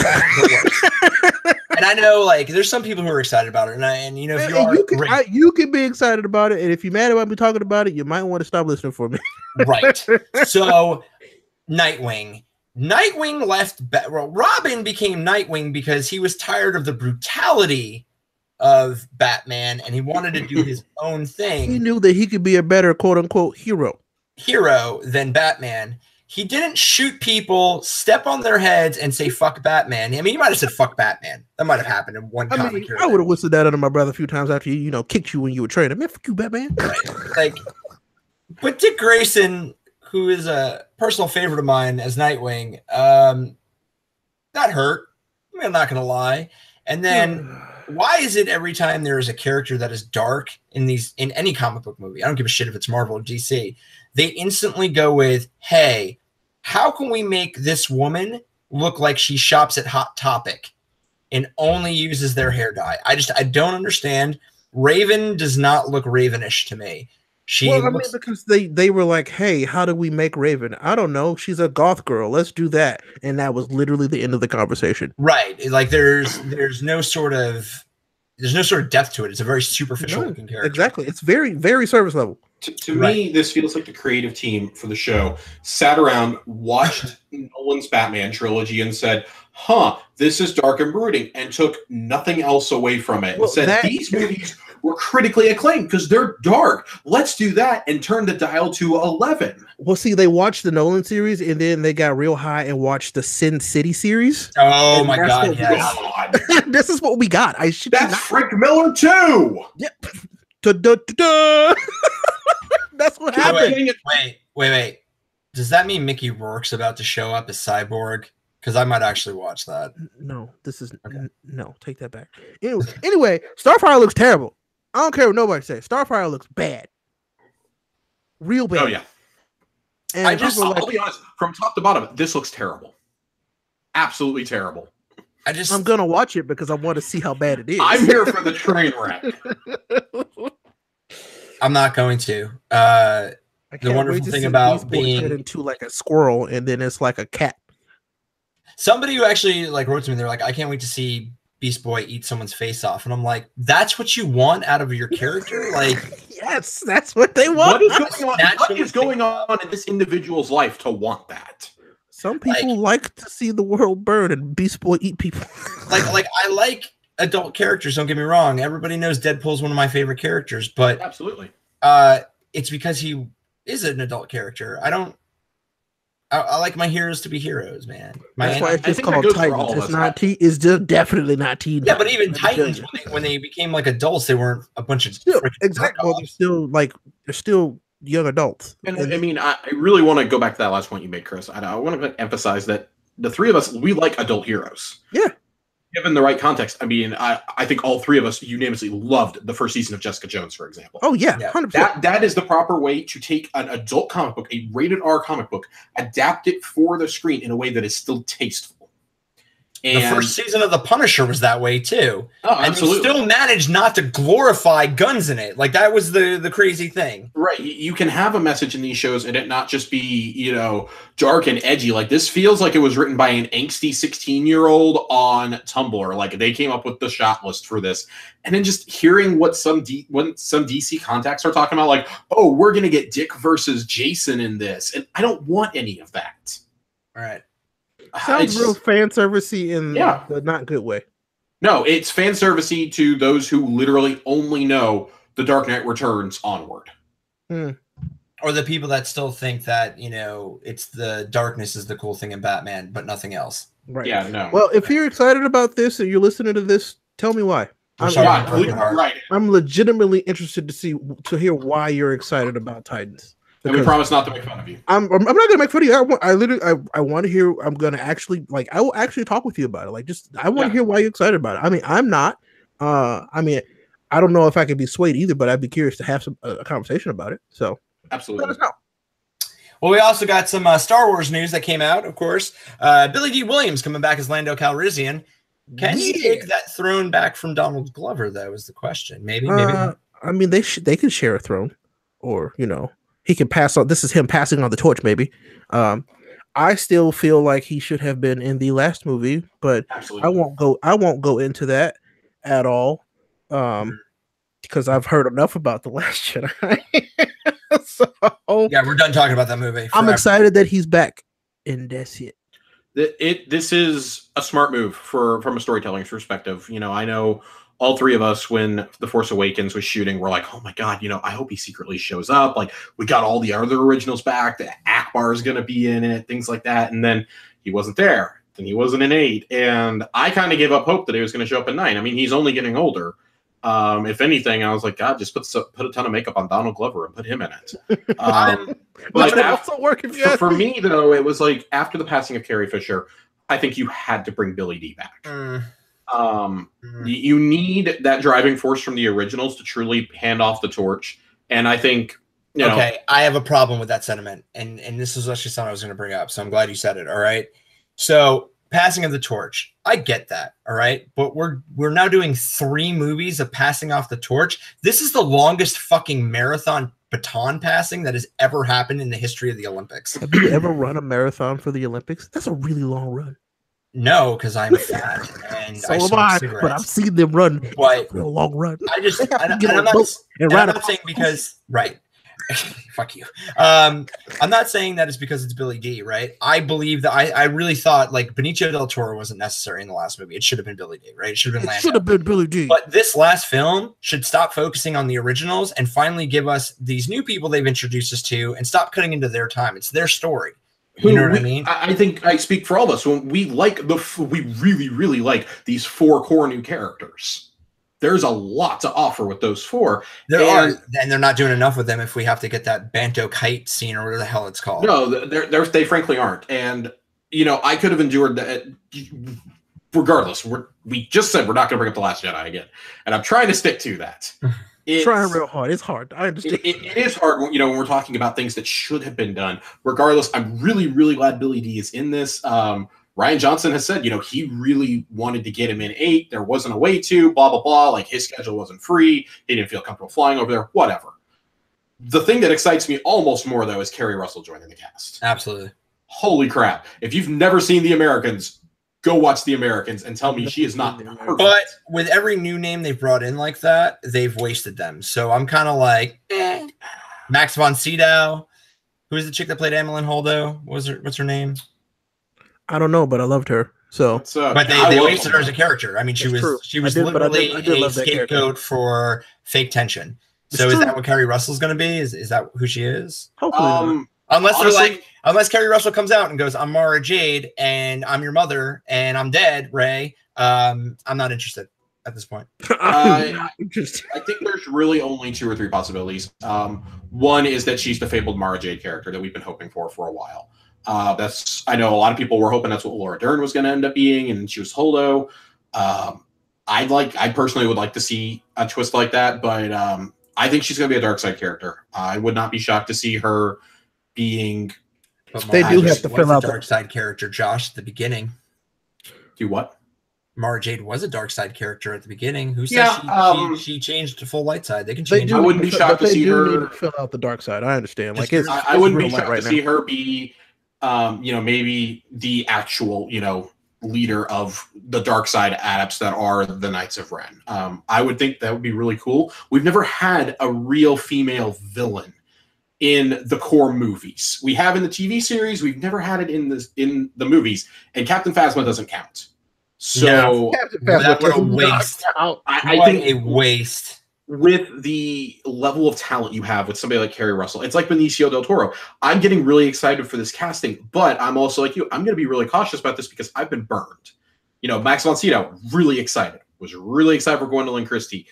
And I know, there's some people who are excited about it, and if you can be excited about it, and if you're mad about me talking about it, you might want to stop listening for me. Right. So, Nightwing left. Robin became Nightwing because he was tired of the brutality of Batman, and he wanted to do his own thing. He knew that he could be a better "quote unquote" hero than Batman. He didn't shoot people, step on their heads, and say "fuck Batman." I mean, he might have said "fuck Batman." That might have happened in one comic. I would have whistled that under my brother a few times after he, kicked you when you were training. Man, fuck you, Batman. Right. But Dick Grayson, who is a personal favorite of mine as Nightwing, that hurt. I'm not gonna lie. And then, why is it every time there is a character that is dark in any comic book movie, I don't give a shit if it's Marvel or DC, they instantly go with, hey, how can we make this woman look like she shops at Hot Topic and only uses their hair dye? I don't understand. Raven does not look Ravenish to me. Because they were like, hey, how do we make Raven? I don't know. She's a goth girl. Let's do that. And that was literally the end of the conversation. Right. There's no sort of depth to it. It's a very superficial looking character. Exactly. It's very, very surface level. To me, this feels like the creative team for the show sat around, watched Nolan's Batman trilogy, and said, this is dark and brooding, and took nothing else away from it. And said, these movies were critically acclaimed because they're dark. Let's do that and turn the dial to 11. Well, see, they watched the Nolan series and then they got real high and watched the Sin City series. Oh my God! Yes. God. This is what we got. I should. That's Frank Miller too. Yep. That's what happened. Wait. Does that mean Mickey Rourke's about to show up as Cyborg? Because I might actually watch that. No, this is okay. No. Take that back. Anyway, Starfire looks terrible. I don't care what nobody says. Starfire looks bad, real bad. Oh yeah. And I'll be honest. From top to bottom, this looks terrible. Absolutely terrible. I'm gonna watch it because I want to see how bad it is. I'm here for the train wreck. I'm not going to. The wonderful thing about being into like a squirrel and then it's like a cat. Somebody who actually like wrote to me, they're like, I can't wait to see Beast Boy eat someone's face off. And I'm like, that's what you want out of your character? Like, yes, that's what they want. What is going on in this individual's life to want that? Some people like to see the world burn and Beast Boy eat people. like I like adult characters, don't get me wrong. Everybody knows Deadpool's one of my favorite characters, but absolutely. It's because he is an adult character. I like my heroes to be heroes, man. That's why it's just called Titans. It's not it's just definitely not teen. Yeah, but even Titans, when they became like adults, they weren't a bunch of exactly. Well, they're still young adults. And I mean, I really want to go back to that last point you made, Chris. I want to emphasize that the three of us, we like adult heroes. Yeah. Given the right context, I mean, I think all three of us unanimously loved the first season of Jessica Jones, for example. Oh yeah, 100%. That is the proper way to take an adult comic book, a rated R comic book, adapt it for the screen in a way that is still tasteful. And the first season of The Punisher was that way too. Oh, and absolutely. they still managed not to glorify guns in it. Like that was the crazy thing. Right. You can have a message in these shows and it not just be, dark and edgy. Like this feels like it was written by an angsty 16-year-old on Tumblr. Like they came up with the shot list for this. And then just hearing what some DC contacts are talking about, like, oh, we're going to get Dick versus Jason in this. And I don't want any of that. All right. Sounds real fan servicey in the not good way. No, it's fan servicey to those who literally only know The Dark Knight Returns onward. Or the people that still think that, it's the darkness is the cool thing in Batman, but nothing else. Right. Yeah, no. Well, if you're excited about this and you're listening to this, tell me why. I'm legitimately interested to hear why you're excited about Titans. And we promise not to make fun of you. I'm not gonna make fun of you. I want to hear. I will actually talk with you about it. I want to hear why you're excited about it. I mean, I'm not. I don't know if I could be swayed either, but I'd be curious to have a conversation about it. So absolutely. Let us know. Well, we also got some Star Wars news that came out. Of course, Billy D. Williams coming back as Lando Calrissian. Can he take that throne back from Donald Glover? That was the question. Maybe not. I mean, they can share a throne, or he can pass on. This is him passing on the torch, maybe. I still feel like he should have been in the last movie, but absolutely. I won't go into that at all. Because I've heard enough about The Last Jedi. So yeah, we're done talking about that movie. I'm excited that he's back, and that's it. This is a smart move from a storytelling perspective. I know all three of us, when The Force Awakens was shooting, we're like, oh my God, I hope he secretly shows up. Like, we got all the other originals back, that Akbar is going to be in it, things like that. And then he wasn't there, and he wasn't in 8. And I kind of gave up hope that he was going to show up in 9. I mean, he's only getting older. If anything, I was like, God, just put a ton of makeup on Donald Glover and put him in it. But also work for me, though, it was like after the passing of Carrie Fisher, I think you had to bring Billy D back. You need that driving force from the originals to truly hand off the torch. And I think, okay, I have a problem with that sentiment. And this is actually something I was going to bring up. So I'm glad you said it. All right. So passing of the torch, I get that. All right. But we're now doing 3 movies of passing off the torch. This is the longest fucking marathon baton passing that has ever happened in the history of the Olympics. Have you ever run a marathon for the Olympics? That's a really long run. No, because I'm fat and so am I. But I've seen them run a real long run. I'm not saying because right, Fuck you. I'm not saying that it's because it's Billy D, right? I believe that I really thought like Benicio del Toro wasn't necessary in the last movie. It should have been Billy D, right? It should have been Lando. Should have been Billy D. But this last film should stop focusing on the originals and finally give us these new people they've introduced us to and stop cutting into their time. It's their story. You know what I mean? I think I speak for all of us when we really, really like these 4 core new characters. There's a lot to offer with those 4. There are, and they're not doing enough with them if we have to get that Banto kite scene or whatever the hell it's called. No, they frankly aren't. And, you know, I could have endured that. Regardless, we just said we're not going to bring up The Last Jedi again. And I'm trying to stick to that. Trying real hard. It's hard. I understand. It is hard, you know, when we're talking about things that should have been done. Regardless, I'm really, really glad Billy D is in this. Rian Johnson has said, you know, he really wanted to get him in 8. There wasn't a way to, blah, blah, blah. Like, his schedule wasn't free. He didn't feel comfortable flying over there, whatever. The thing that excites me almost more, though, is Kerry Russell joining the cast. Absolutely. Holy crap. If you've never seen The Americans, go watch The Americans and tell me she is not perfect. But with every new name they've brought in like that, they've wasted them. So I'm kind of like, Max von Sydow. Who is the chick that played Emmeline Holdo? What's her name? I don't know, but I loved her. So, but they wasted her as a character. I mean, she was literally a scapegoat for fake tension. So is that what Kerry Russell's going to be? Is that who she is? Hopefully, unless Kerry Russell comes out and goes, "I'm Mara Jade, and I'm your mother, and I'm dead, Ray." I'm not interested at this point. I think there's really only 2 or 3 possibilities. One is that she's the fabled Mara Jade character that we've been hoping for a while. I know a lot of people were hoping that's what Laura Dern was going to end up being, and she was Holdo. I personally would like to see a twist like that, but I think she's going to be a dark side character. I would not be shocked to see her being. They do have to fill out the dark side character, Josh, at the beginning. Do what? Mara Jade was a dark side character at the beginning. Who says she changed to full light side? They can change. I wouldn't be shocked to see her fill out the dark side. I understand. Like I wouldn't be shocked to see her be. Maybe the actual, leader of the dark side adepts that are the Knights of Ren. I would think that would be really cool. We've never had a real female villain in the core movies. We have in the TV series. We've never had it in the movies, and Captain Phasma doesn't count. So what a waste. I think a waste. With the level of talent you have with somebody like Kerry Russell, it's like Benicio del Toro. I'm getting really excited for this casting, but I'm also like you. I'm going to be really cautious about this because I've been burned. Max von Sydow, really excited. Was really excited for Gwendolyn Christie.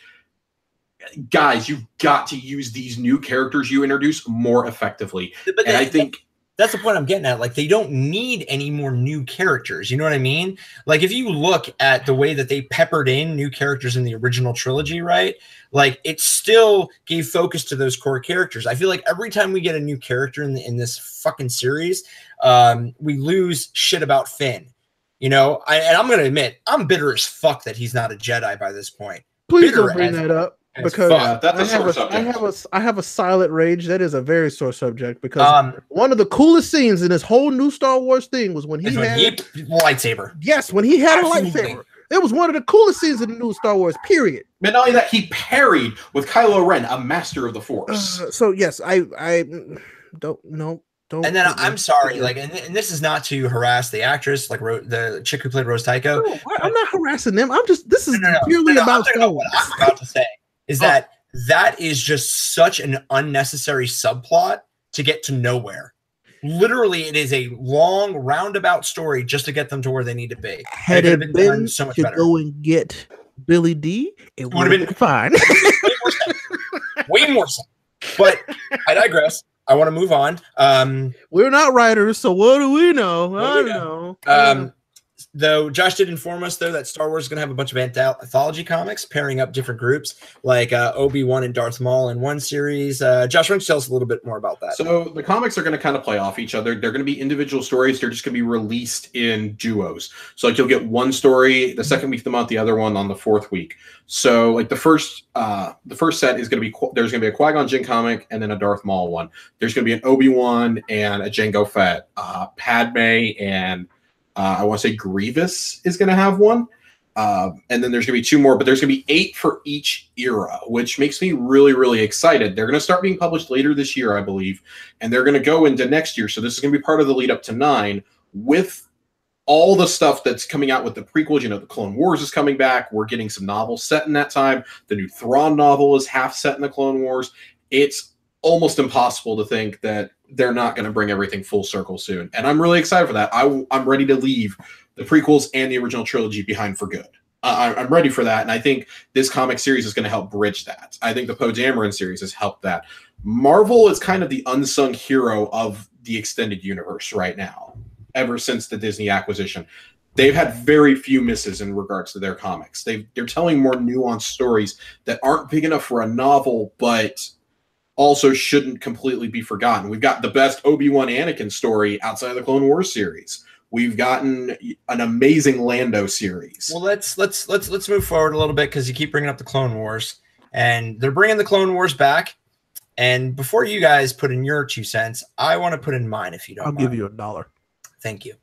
Guys, you've got to use these new characters you introduce more effectively. And I think that's the point I'm getting at. Like, they don't need any more new characters. You know what I mean? Like, if you look at the way that they peppered in new characters in the original trilogy, right? Like, it still gave focus to those core characters. I feel like every time we get a new character in this fucking series, we lose shit about Finn. And I'm going to admit, I'm bitter as fuck that he's not a Jedi by this point. Please don't bring that up. Because that's a sore subject. I have a silent rage. That is a very sore subject because one of the coolest scenes in this whole new Star Wars thing was when he had lightsaber. Yes, when he had a lightsaber. It was one of the coolest scenes in the new Star Wars, period. But not only that, he parried with Kylo Ren, a master of the Force. So yes, I don't know. And then I'm sorry, like, and this is not to harass the actress, like the chick who played Rose Tycho. No, I'm not harassing them. This is purely about Star Wars. What I'm about to say is that is just such an unnecessary subplot to get to nowhere. Literally, it is a long roundabout story just to get them to where they need to be. Had it been so much better. Go and get Billy D, it would have been fine. Way more sense. But I digress. I want to move on. We're not writers, so what do we know? I don't know. Though Josh did inform us, though, that Star Wars is going to have a bunch of anthology comics pairing up different groups, like Obi-Wan and Darth Maul in one series. Josh, why don't you tell us a little bit more about that? So the comics are going to kind of play off each other. They're going to be individual stories. They're just going to be released in duos. So like you'll get one story the second week of the month, the other one on the fourth week. So like the first set is going to be there's going to be a Qui-Gon Jinn comic and then a Darth Maul one. There's going to be an Obi-Wan and a Jango Fett, Padme and I want to say Grievous is going to have one. And then there's going to be 2 more, but there's going to be 8 for each era, which makes me really, really excited. They're going to start being published later this year, I believe, and they're going to go into next year. So this is going to be part of the lead up to 9 with all the stuff that's coming out with the prequels. You know, the Clone Wars is coming back. We're getting some novels set in that time. The new Thrawn novel is half set in the Clone Wars. It's almost impossible to think that they're not going to bring everything full circle soon. And I'm really excited for that. I'm ready to leave the prequels and the original trilogy behind for good. I'm ready for that. And I think this comic series is going to help bridge that. I think the Poe Dameron series has helped that. Marvel is kind of the unsung hero of the extended universe right now, ever since the Disney acquisition. They've had very few misses in regards to their comics. They're telling more nuanced stories that aren't big enough for a novel, but also shouldn't completely be forgotten. We've got the best Obi-Wan Anakin story outside of the Clone Wars series. We've gotten an amazing Lando series. Well, let's move forward a little bit, because you keep bringing up the Clone Wars, and they're bringing the Clone Wars back. And before you guys put in your 2 cents, I want to put in mine, if you don't mind. I'll give you $1. Thank you.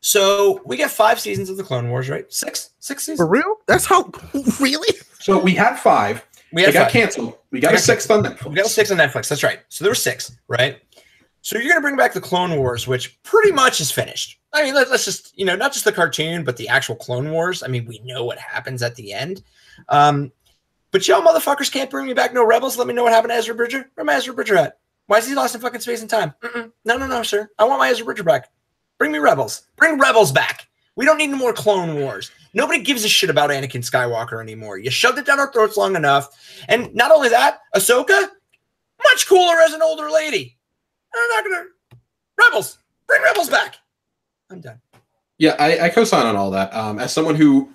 So we get 5 seasons of the Clone Wars, right? 6 seasons. For real? That's how really? So we had 5. They got canceled. We got a 6th on Netflix. We got a 6th on Netflix. That's right. So there were 6, right? So you're going to bring back the Clone Wars, which pretty much is finished. I mean, let's just, not just the cartoon, but the actual Clone Wars. I mean, we know what happens at the end. But y'all motherfuckers can't bring me back no Rebels. Let me know what happened to Ezra Bridger. Where my Ezra Bridger at? Why is he lost in fucking space and time? No, sir. I want my Ezra Bridger back. Bring me Rebels. Bring Rebels back. We don't need any more Clone Wars. Nobody gives a shit about Anakin Skywalker anymore. You shoved it down our throats long enough. And not only that, Ahsoka, much cooler as an older lady. I'm not going to... Rebels. Bring Rebels back. I'm done. Yeah, I co-sign on all that. As someone who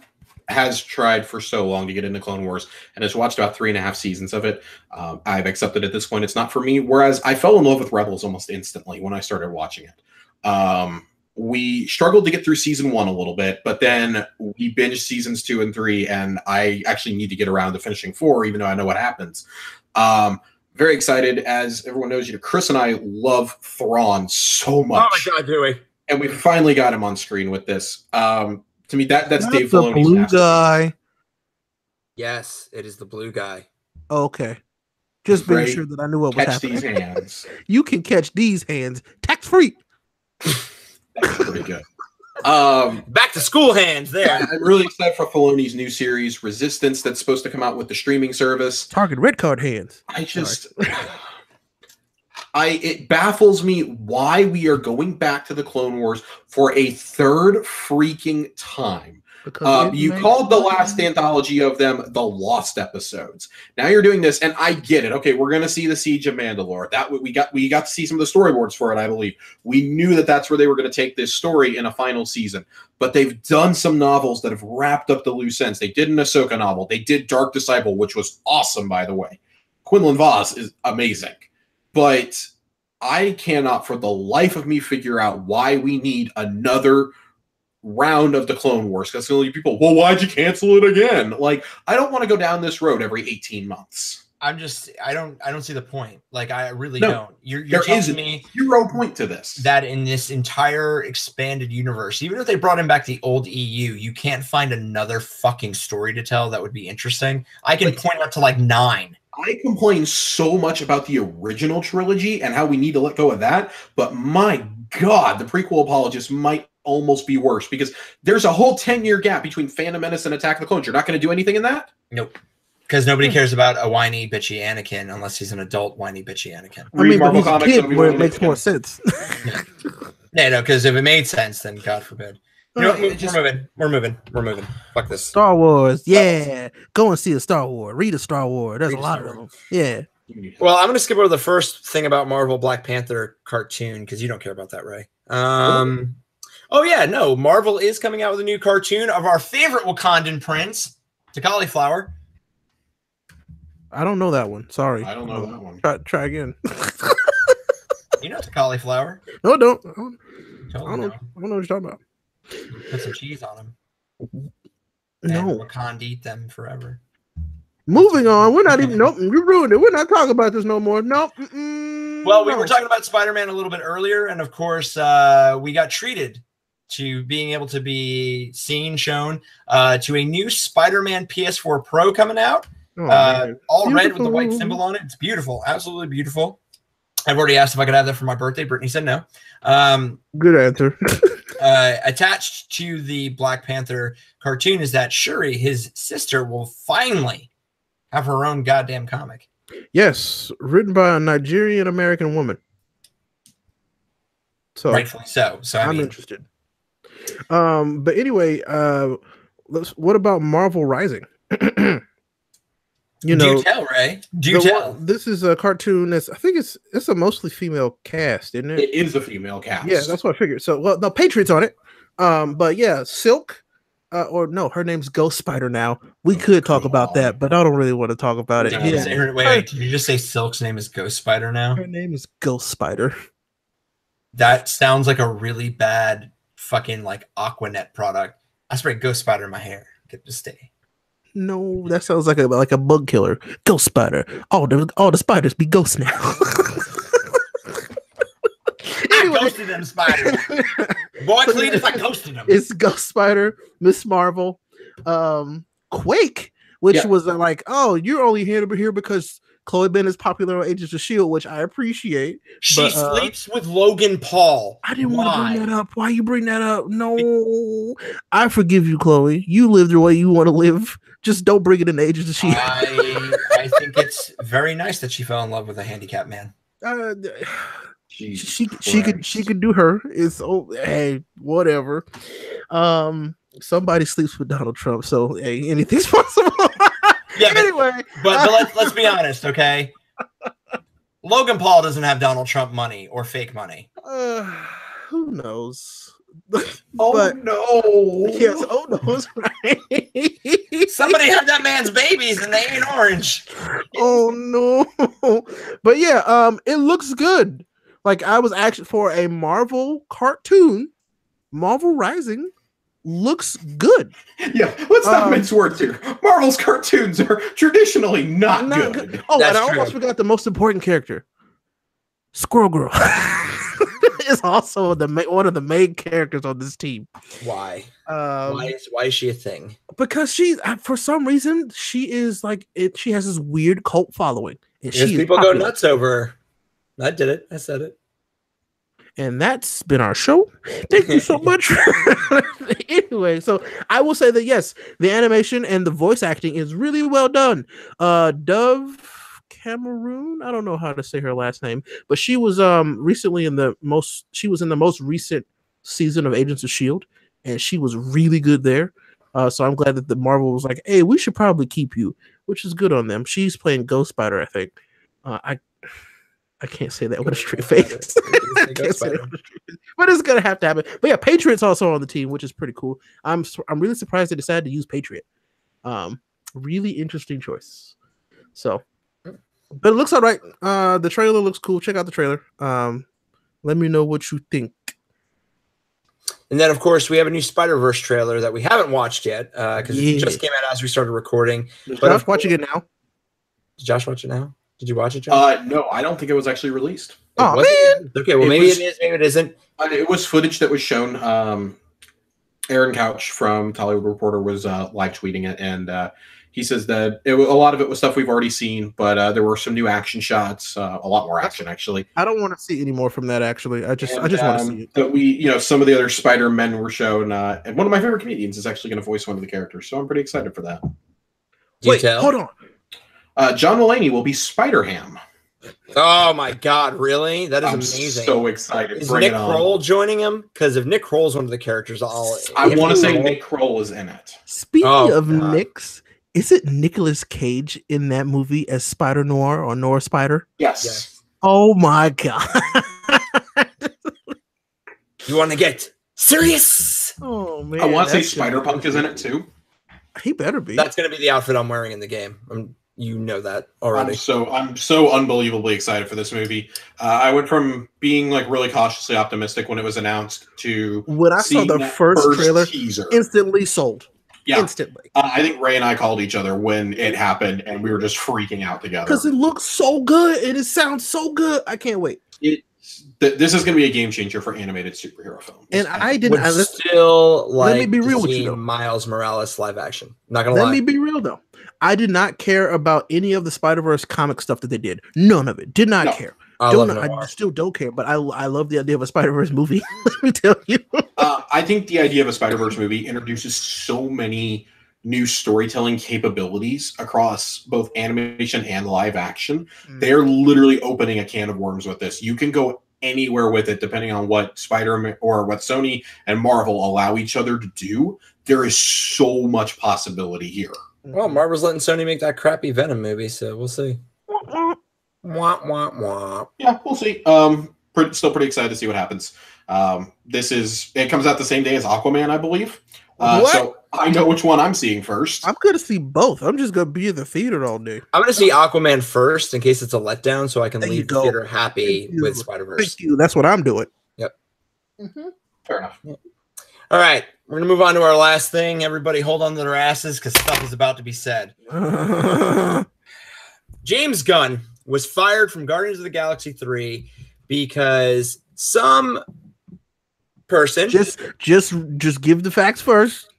has tried for so long to get into Clone Wars and has watched about 3.5 seasons of it, I've accepted at this point it's not for me. Whereas I fell in love with Rebels almost instantly when I started watching it. We struggled to get through season 1 a little bit, but then we binged seasons 2 and 3, and I actually need to get around to finishing 4, even though I know what happens. Very excited. As everyone knows, Chris and I love Thrawn so much. Oh my God, do we? And we finally got him on screen with this. To me, that's Not Dave the Filoni's blue masterpiece. guy. Yes, it is the blue guy. Okay. Just being Great. sure that I knew what was Catch happening. these hands. You can catch these hands tax free. That's pretty good. Back to school hands there. I'm really excited for Filoni's new series, Resistance, that's supposed to come out with the streaming service. Target red card hands. It baffles me why we are going back to the Clone Wars for a 3rd freaking time. You called the last anthology of them the Lost Episodes. Now you're doing this, and I get it. Okay, we're going to see the Siege of Mandalore. That we got to see some of the storyboards for it, I believe. We knew that that's where they were going to take this story in a final season. But they've done some novels that have wrapped up the loose ends. They did an Ahsoka novel. They did Dark Disciple, which was awesome, by the way. Quinlan Vos is amazing. But I cannot for the life of me figure out why we need another round of the Clone Wars. Because going to be people, well, why'd you cancel it again? Like, I don't want to go down this road every 18 months. I don't see the point. Like, I really don't. You're telling me zero point to this. That in this entire expanded universe, even if they brought him back the old EU, you can't find another fucking story to tell that would be interesting. I can point out to like 9. I complain so much about the original trilogy and how we need to let go of that, but my God, the prequel apologists might almost be worse, because there's a whole 10-year gap between Phantom Menace and Attack of the Clones. You're not going to do anything in that? Nope. Because nobody cares about a whiny, bitchy Anakin unless he's an adult whiny, bitchy Anakin. I mean, Marvel Comics, a kid where it makes more sense. Yeah, no, because if it made sense, then God forbid. You know, we're moving. Fuck this. Star Wars, yeah. Go and see a Star Wars. Read a Star Wars. There's a lot of them. Yeah. Well, I'm going to skip over the first thing about Marvel Black Panther cartoon, because you don't care about that, Ray. Oh, yeah, no. Marvel is coming out with a new cartoon of our favorite Wakandan prince, T'Challa Flower. I don't know that one. Sorry. I don't know that one. Try again. You know T'Challa Flower? No, I don't. I don't know what you're talking about. Put some cheese on them. No. And Wakanda eat them forever. Moving on. We're not even. Nope. You ruined it. We're not talking about this no more. Nope. Well, we were talking about Spider-Man a little bit earlier, and of course, we got treated to being able to be shown to a new Spider-Man PS4 Pro coming out. All beautiful. Red with the white symbol on it. It's beautiful. Absolutely beautiful. I've already asked if I could have that for my birthday. Brittany said no. Good answer. Attached to the Black Panther cartoon is that Shuri, his sister, will finally have her own goddamn comic. Yes, written by a Nigerian American woman. So rightfully so. So I'm interested. But anyway, what about Marvel Rising? Do tell, Ray. Do tell. This is a cartoon I think it's a mostly female cast, isn't it? It is a female cast. Yeah, that's what I figured. So, well, no, Patriots on it. But yeah, Silk, or no, her name's Ghost Spider now. We could talk about that, but I don't really want to talk about it. Wait, did you just say Silk's name is Ghost Spider now? Her name is Ghost Spider. That sounds like a really bad fucking like Aquanet product. I spray Ghost Spider in my hair. Get to stay. No, that sounds like a bug killer. Ghost Spider. All the spiders be ghosts now. Anyway. I ghosted them spiders. Boy, Cletus, I ghosted them. It's Ghost Spider, Miss Marvel, Quake, which was like, oh, you're only here because Chloe Ben is popular on Agents of S.H.I.E.L.D., which I appreciate. She sleeps with Logan Paul. I didn't want to bring that up. Why you bring that up? No. I forgive you, Chloe. You live the way you want to live. Just don't bring it in Agents of S.H.I.E.L.D. I think it's very nice that she fell in love with a handicapped man. She could do her. It's hey, whatever. Somebody sleeps with Donald Trump, so hey, anything's possible. Yeah, anyway, but let's be honest, okay? Logan Paul doesn't have Donald Trump money or fake money. Who knows? No! Yes, knows, right? Somebody had that man's babies and they ain't orange. Oh no! But yeah, it looks good. Like I was actually for a Marvel cartoon, Marvel Rising. Looks good. Yeah, let's not mince words here. Marvel's cartoons are traditionally not good. Oh, that's and I almost forgot the most important character. Squirrel Girl is also one of the main characters on this team. Why? Why is she a thing? Because for some reason she is like it. She has this weird cult following, and people go nuts over her. I did it. I said it. And that's been our show. Thank you so much. Anyway, so I will say that yes, the animation and the voice acting is really well done. Dove Cameron, I don't know how to say her last name, but she was recently in the most recent season of Agents of S.H.I.E.L.D. and she was really good there. So I'm glad that the Marvel was like, hey, we should probably keep you, which is good on them. She's playing Ghost Spider, I think. I can't say that with a straight face. But it's gonna have to happen. But yeah, Patriot's also on the team, which is pretty cool. I'm really surprised they decided to use Patriot. Really interesting choice. So, but it looks all right. The trailer looks cool. Check out the trailer. Let me know what you think. And then, of course, we have a new Spider-Verse trailer that we haven't watched yet because it just came out as we started recording. But I'm watching it now. Did Josh watch it now? Did you watch it, Josh? No, I don't think it was actually released. Oh, man. Okay, well, maybe it is, maybe it isn't. It was footage that was shown. Aaron Couch from Hollywood Reporter was live tweeting it, and he says that a lot of it was stuff we've already seen, but there were some new action shots, a lot more action, actually. I don't want to see any more from that, actually. I just want to see it. But some of the other Spider-Men were shown, and one of my favorite comedians is actually going to voice one of the characters, so I'm pretty excited for that. Wait, hold on. John Mulaney will be Spider-Ham. Oh my God! Really? That is amazing. So excited! Is Nick Kroll joining him? Because if Nick Kroll's one of the characters, I want to say Nick Kroll is in it. Speaking of Nicks, is it Nicolas Cage in that movie as Spider Noir or Noir Spider? Yes. Oh my God! You want to get serious? Oh man! I want to say Spider-Punk is in it too. He better be. That's going to be the outfit I'm wearing in the game. You know that already. I'm so unbelievably excited for this movie. I went from being like really cautiously optimistic when it was announced to when I saw the first trailer, teaser, instantly sold. Yeah, instantly. I think Ray and I called each other when it happened, and we were just freaking out together because it looks so good and it sounds so good. I can't wait. It This is going to be a game changer for animated superhero films. And I didn't. Still like. Let me be real with you, though. Miles Morales live action. Not gonna lie. Let me be real though. I did not care about any of the Spider-Verse comic stuff that they did. None of it. Did not care. I still don't care. But I love the idea of a Spider-Verse movie. Let me tell you. I think the idea of a Spider-Verse movie introduces so many new storytelling capabilities across both animation and live action. They're literally opening a can of worms with this. You can go anywhere with it depending on what Spider-Man or what Sony and Marvel allow each other to do. There is so much possibility here. Well, Marvel's letting Sony make that crappy Venom movie, so we'll see. Wah, wah, wah. Yeah, we'll see. Still pretty excited to see what happens. It comes out the same day as Aquaman, I believe. So I know which one I'm seeing first. I'm going to see both. I'm just going to be in the theater all day. I'm going to see Aquaman first in case it's a letdown so I can leave the theater happy with Spider-Verse. Thank you. That's what I'm doing. Yep. Fair enough. Yep. All right. We're going to move on to our last thing. Everybody hold on to their asses because stuff is about to be said. James Gunn was fired from Guardians of the Galaxy 3 because some person just give the facts first.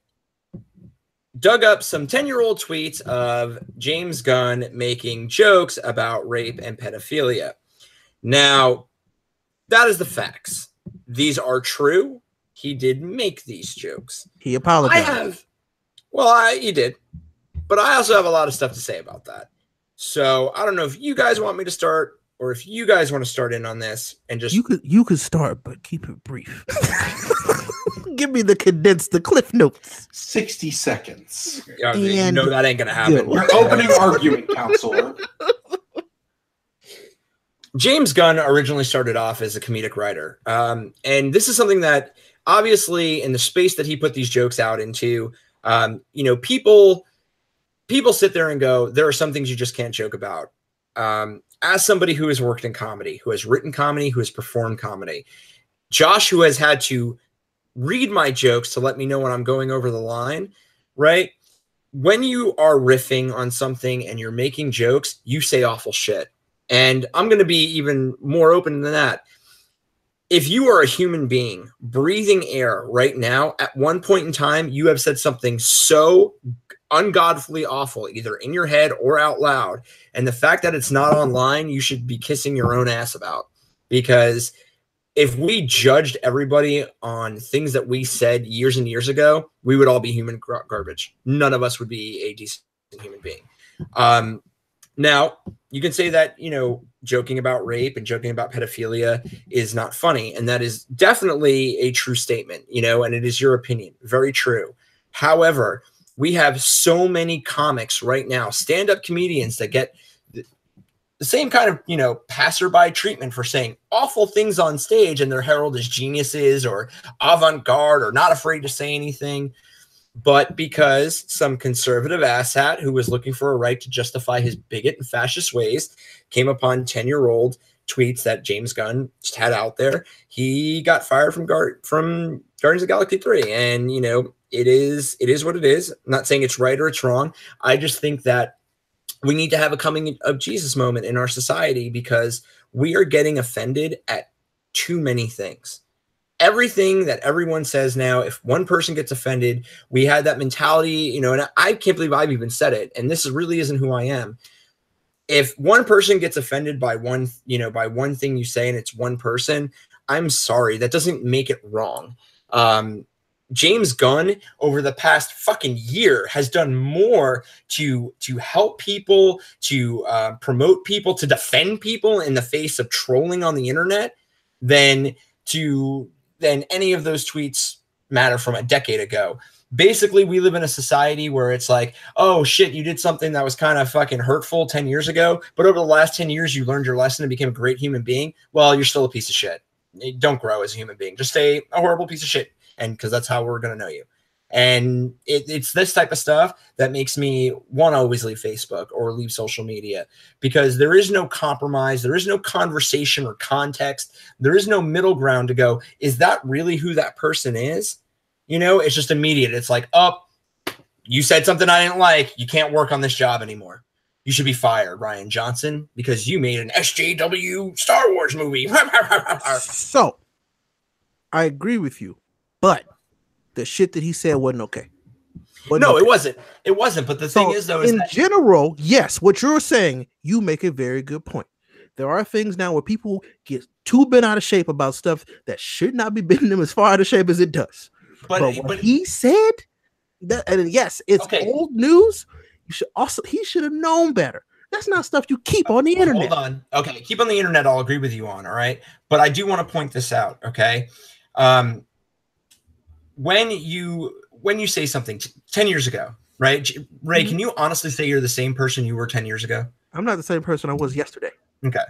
Dug up some 10-year-old tweets of James Gunn making jokes about rape and pedophilia. Now, that is the facts. These are true. He did make these jokes. He apologized. He did. But I also have a lot of stuff to say about that. So I don't know if you guys want me to start or if you guys want to start in on this and just you could start, but keep it brief. Give me the cliff notes. 60 seconds. Yeah, you know that ain't gonna happen. Your opening argument, counselor. James Gunn originally started off as a comedic writer. And this is something that obviously in the space that he put these jokes out into, people sit there and go, there are some things you just can't joke about. As somebody who has worked in comedy, who has written comedy, who has performed comedy, Josh, who has had to read my jokes to let me know when I'm going over the line, right? When you are riffing on something and you're making jokes, you say awful shit. And I'm going to be even more open than that. If you are a human being breathing air right now, at one point in time, you have said something so ungodly awful, either in your head or out loud. And the fact that it's not online, you should be kissing your own ass about. Because if we judged everybody on things that we said years and years ago, we would all be human garbage. None of us would be a decent human being. Now, you can say that, joking about rape and joking about pedophilia is not funny. And that is definitely a true statement, and it is your opinion. Very true. However, we have so many comics right now, stand-up comedians that get the same kind of, passerby treatment for saying awful things on stage and they're heralded as geniuses or avant-garde or not afraid to say anything. But because some conservative asshat who was looking for a right to justify his bigot and fascist ways came upon 10-year-old tweets that James Gunn just had out there, he got fired from Guardians of the Galaxy 3. And, it is what it is. I'm not saying it's right or it's wrong. I just think that we need to have a coming of Jesus moment in our society because we are getting offended at too many things. Everything that everyone says now, if one person gets offended, we had that mentality, and I can't believe I've even said it. And this really isn't who I am. If one person gets offended by one thing you say and it's one person, I'm sorry. That doesn't make it wrong. James Gunn over the past fucking year has done more to help people, to promote people, to defend people in the face of trolling on the internet than any of those tweets matter from a decade ago. Basically, we live in a society where it's like, oh shit, you did something that was kind of fucking hurtful 10 years ago, but over the last 10 years, you learned your lesson and became a great human being. Well, you're still a piece of shit. Don't grow as a human being. Just stay a horrible piece of shit. And because that's how we're going to know you. And it's this type of stuff that makes me want to always leave Facebook or leave social media because there is no compromise. There is no conversation or context. There is no middle ground to go, is that really who that person is? It's just immediate. It's like, oh, you said something I didn't like. You can't work on this job anymore. You should be fired, Rian Johnson, because you made an SJW Star Wars movie. So, I agree with you, but the shit that he said wasn't okay. It wasn't. It wasn't. But the thing is, though, in general, yes, what you're saying, you make a very good point. There are things now where people get too bent out of shape about stuff that should not be bending them as far out of shape as it does. But what he said, that, and yes, it's old news. He should have known better. That's not stuff you keep on the internet. Hold on. Okay, keep on the internet. I'll agree with you on. All right, but I do want to point this out. Okay, when you say something 10 years ago, right, Ray? Can you honestly say you're the same person you were 10 years ago? I'm not the same person I was yesterday. Okay,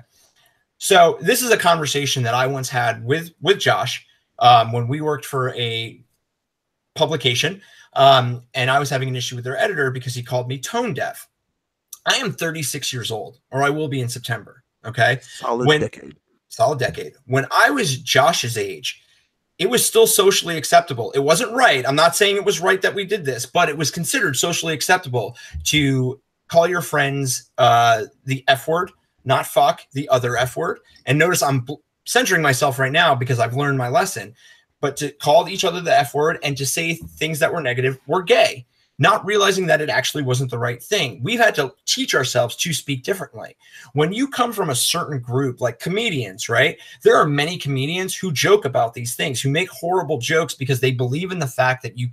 so this is a conversation that I once had with Josh when we worked for a publication, and I was having an issue with their editor because he called me tone deaf. I am 36 years old, or I will be in September. Okay, solid decade. When I was Josh's age, it was still socially acceptable. It wasn't right. I'm not saying it was right that we did this, but it was considered socially acceptable to call your friends the F word, not fuck, the other F word. And notice I'm centering myself right now because I've learned my lesson. But to call each other the F word and to say things that were negative were gay, not realizing that it actually wasn't the right thing. We've had to teach ourselves to speak differently. When you come from a certain group, like comedians, right? There are many comedians who joke about these things, who make horrible jokes because they believe in the fact that you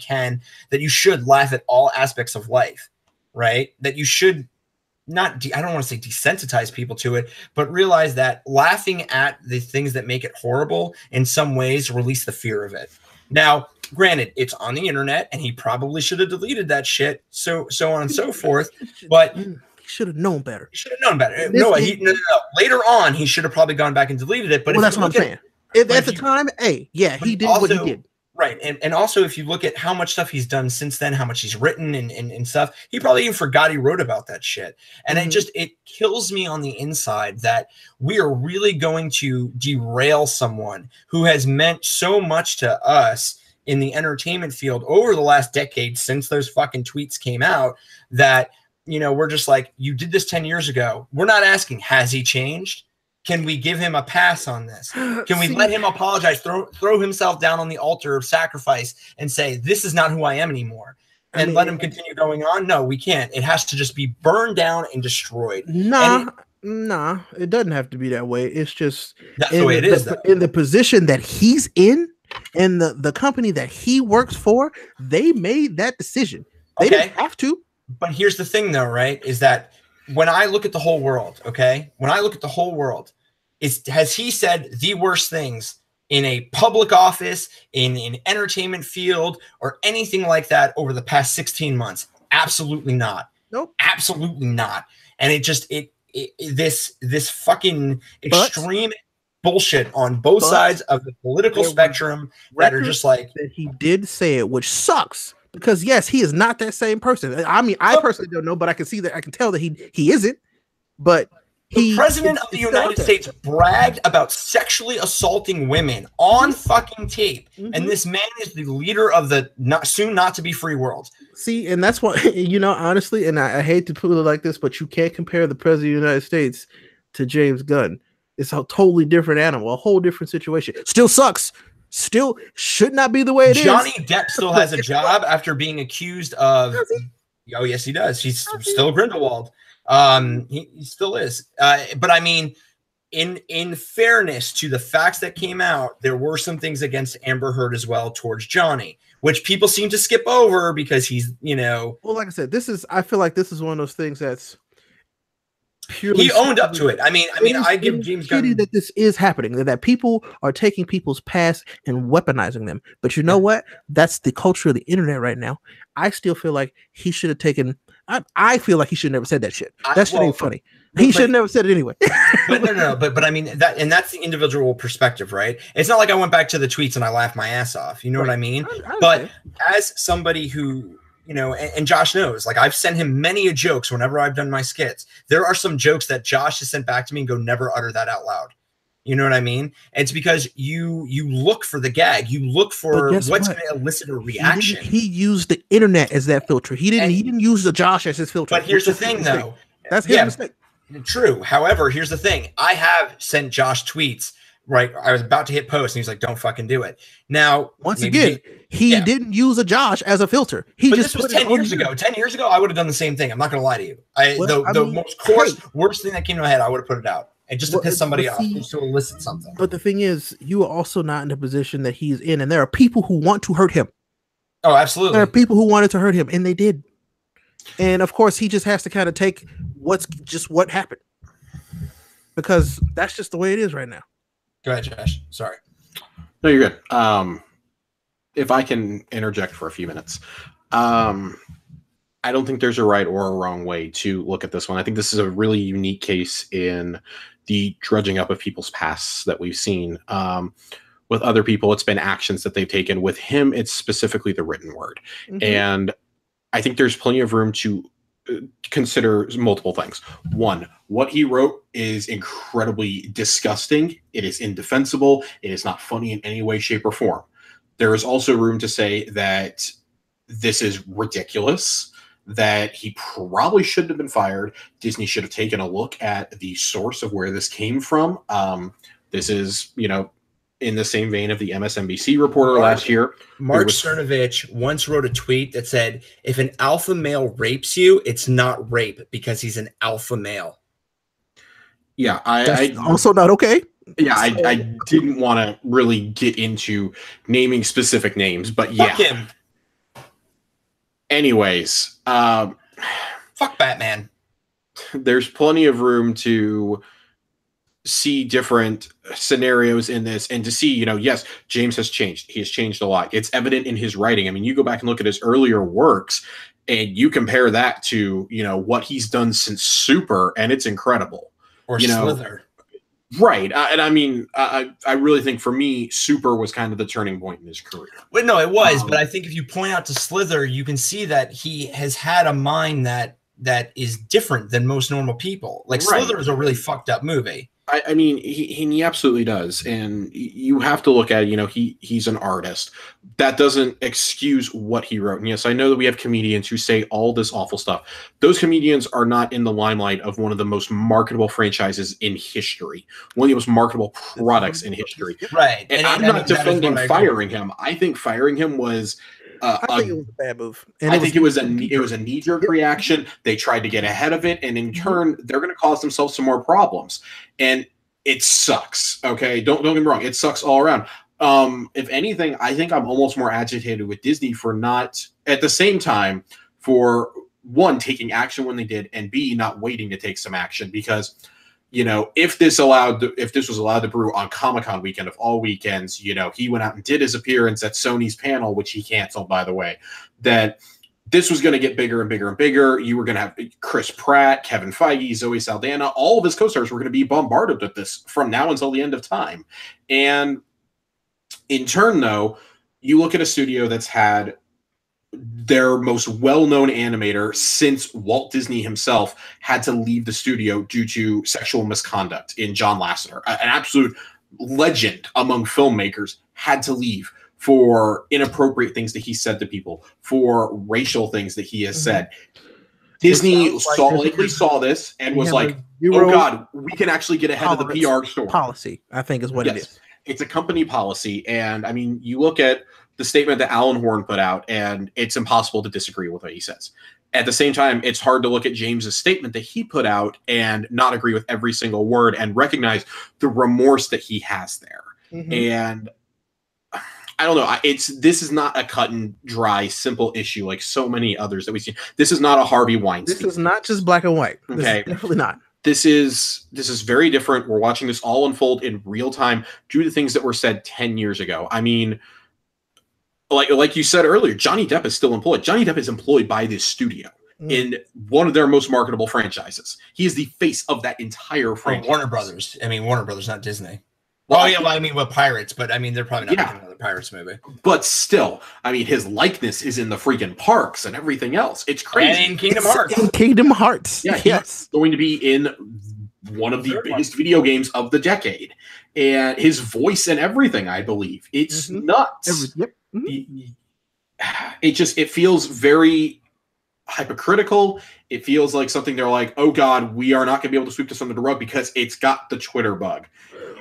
should laugh at all aspects of life, right? That you should I don't want to say desensitize people to it, but realize that laughing at the things that make it horrible in some ways release the fear of it. Now, granted, it's on the internet and he probably should have deleted that shit, so on and so forth, but he should have known better. He should have known better. No. Later on, he should have probably gone back and deleted it. But that's what I'm saying. At the time, he did what he did. Right. And also, if you look at how much stuff he's done since then, how much he's written and stuff, he probably even forgot he wrote about that shit. And it kills me on the inside that we are really going to derail someone who has meant so much to us in the entertainment field over the last decade since those fucking tweets came out that, we're just like, you did this 10 years ago. We're not asking, has he changed? Can we give him a pass on this? Can we let him apologize, throw himself down on the altar of sacrifice and say, this is not who I am anymore, and let him continue going on? No, we can't. It has to just be burned down and destroyed. Nah, it doesn't have to be that way. It's just that's the way it is. In the position that he's in and the company that he works for, they made that decision. They didn't have to. But here's the thing, though, right? Is that when I look at the whole world, has he said the worst things in a public office, in an entertainment field, or anything like that over the past 16 months? Absolutely not. Nope. Absolutely not. And this fucking extreme bullshit on both sides of the political spectrum that are just like that he did say it, which sucks. Because yes, he is not that same person. I mean, I personally don't know, but I can see that. I can tell that he isn't. But the president of the United States bragged about sexually assaulting women on fucking tape, and this man is the leader of the soon not to be free world. See, and that's why honestly, and I hate to put it like this, but you can't compare the president of the United States to James Gunn. It's a totally different animal, a whole different situation. Still sucks. Still should not be the way it Johnny Depp still has a job after being accused of. Oh yes, he does. He's still Grindelwald. He still is. But I mean, in fairness to the facts that came out, there were some things against Amber Heard as well towards Johnny, which people seem to skip over because he's, Well, like I said, I feel like this is one of those things that's purely. He owned up to it. I mean, I give James Gunn that this is happening, that people are taking people's past and weaponizing them. But you know what? That's the culture of the internet right now. I still feel like he should have taken. I feel like he should have never said that shit. That shit ain't funny. He should have never said it anyway. but I mean that's the individual perspective, right? It's not like I went back to the tweets and I laughed my ass off. You know what I mean? But as somebody who, and Josh knows, like I've sent him many jokes whenever I've done my skits. There are some jokes that Josh has sent back to me and go, never utter that out loud. You know what I mean? It's because you look for the gag. You look for what's going to elicit a reaction. He used the internet as that filter. He didn't use the Josh as his filter. But here's the thing, though. That's his mistake. True. However, here's the thing. I have sent Josh tweets, right? I was about to hit post, and he's like, don't fucking do it. Now, once again, he didn't use a Josh as a filter. But this was 10 years ago. 10 years ago, I would have done the same thing. I'm not going to lie to you. The most coarse, worst thing that came to my head, I would have put it out. And just to piss somebody off, just to elicit something. But the thing is, you are also not in the position that he's in, and there are people who want to hurt him. Oh, absolutely. There are people who wanted to hurt him, and they did. And of course, he just has to kind of take what happened, because that's just the way it is right now. Go ahead, Josh. Sorry. No, you're good. If I can interject for a few minutes, I don't think there's a right or a wrong way to look at this one. I think this is a really unique case in the drudging up of people's pasts that we've seen. With other people, it's been actions that they've taken. With him, it's specifically the written word. Mm-hmm. And I think there's plenty of room to consider multiple things. One, what he wrote is incredibly disgusting. It is indefensible. It is not funny in any way, shape, or form. There is also room to say that this is ridiculous, that he probably shouldn't have been fired. Disney should have taken a look at the source of where this came from. This is, in the same vein of the MSNBC reporter last year. Mark Cernovich once wrote a tweet that said, if an alpha male rapes you, it's not rape because he's an alpha male. Yeah, I also not okay. Yeah, I didn't want to really get into naming specific names, but yeah. Fuck him. Anyways. Fuck Batman. There's plenty of room to see different scenarios in this and to see, yes, James has changed. He has changed a lot. It's evident in his writing. I mean, you go back and look at his earlier works and you compare that to, what he's done since Super, and it's incredible. Or Slither. Right. And I mean, I really think for me, Super was kind of the turning point in his career. Well, no, it was. But I think if you point out to Slither, you can see that he has had a mind that is different than most normal people. Like Slither is a really fucked up movie. I mean, he absolutely does. And you have to look at it, he's an artist. That doesn't excuse what he wrote. And yes, I know that we have comedians who say all this awful stuff. Those comedians are not in the limelight of one of the most marketable franchises in history, one of the most marketable products in history. Right. And I'm not defending firing him. I think firing him was... I think it was a bad move. And I think it was a knee-jerk reaction. They tried to get ahead of it, and in turn, they're going to cause themselves some more problems. And it sucks. Okay, don't get me wrong. It sucks all around. If anything, I think I'm almost more agitated with Disney for not, at the same time, for one, taking action when they did, and B, not waiting to take some action, because if this was allowed to brew on Comic-Con weekend of all weekends, he went out and did his appearance at Sony's panel, which he canceled, by the way, that this was going to get bigger and bigger and bigger. You were going to have Chris Pratt, Kevin Feige, Zoe Saldana, all of his co-stars were going to be bombarded with this from now until the end of time. And in turn, though, you look at a studio that's had their most well-known animator since Walt Disney himself had to leave the studio due to sexual misconduct in John Lasseter, an absolute legend among filmmakers, had to leave for inappropriate things that he said to people, for racial things that he has said. Disney likely saw this and was like, oh God, we can actually get ahead of the PR story. Policy, I think is what it is. It's a company policy. And I mean, you look at the statement that Alan Horn put out, and it's impossible to disagree with what he says. At the same time, it's hard to look at James's statement that he put out and not agree with every single word and recognize the remorse that he has there. Mm-hmm. And I don't know. This is not a cut and dry, simple issue like so many others that we've seen. This is not a Harvey Weinstein. This is not just black and white. Okay, definitely not. This is very different. We're watching this all unfold in real time due to things that were said 10 years ago. I mean, like you said earlier, Johnny Depp is still employed. Johnny Depp is employed by this studio in one of their most marketable franchises. He is the face of that entire franchise. Warner Brothers. I mean, Warner Brothers, not Disney. Well, yeah, I mean, with Pirates, but I mean, they're probably not making another Pirates movie. But still, I mean, his likeness is in the freaking parks and everything else. It's crazy. And in Kingdom Hearts. In Kingdom Hearts. Yeah, he's going to be in one of the biggest video games of the decade. And his voice and everything, I believe. It's nuts. Yep. It feels very hypocritical. It feels like something they're like, oh God, we are not going to be able to sweep this under the rug because it's got the Twitter bug.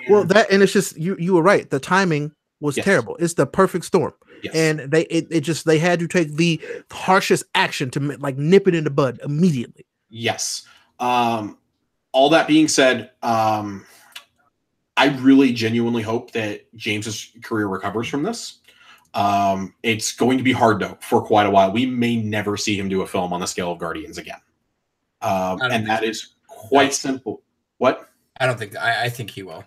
Well, and it's just you were right. The timing was terrible. It's the perfect storm. Yes. And they had to take the harshest action to like nip it in the bud immediately. Yes. All that being said, I really genuinely hope that James's career recovers from this. It's going to be hard though for quite a while. We may never see him do a film on the scale of Guardians again. And that is quite simple. What? I don't think. I think he will.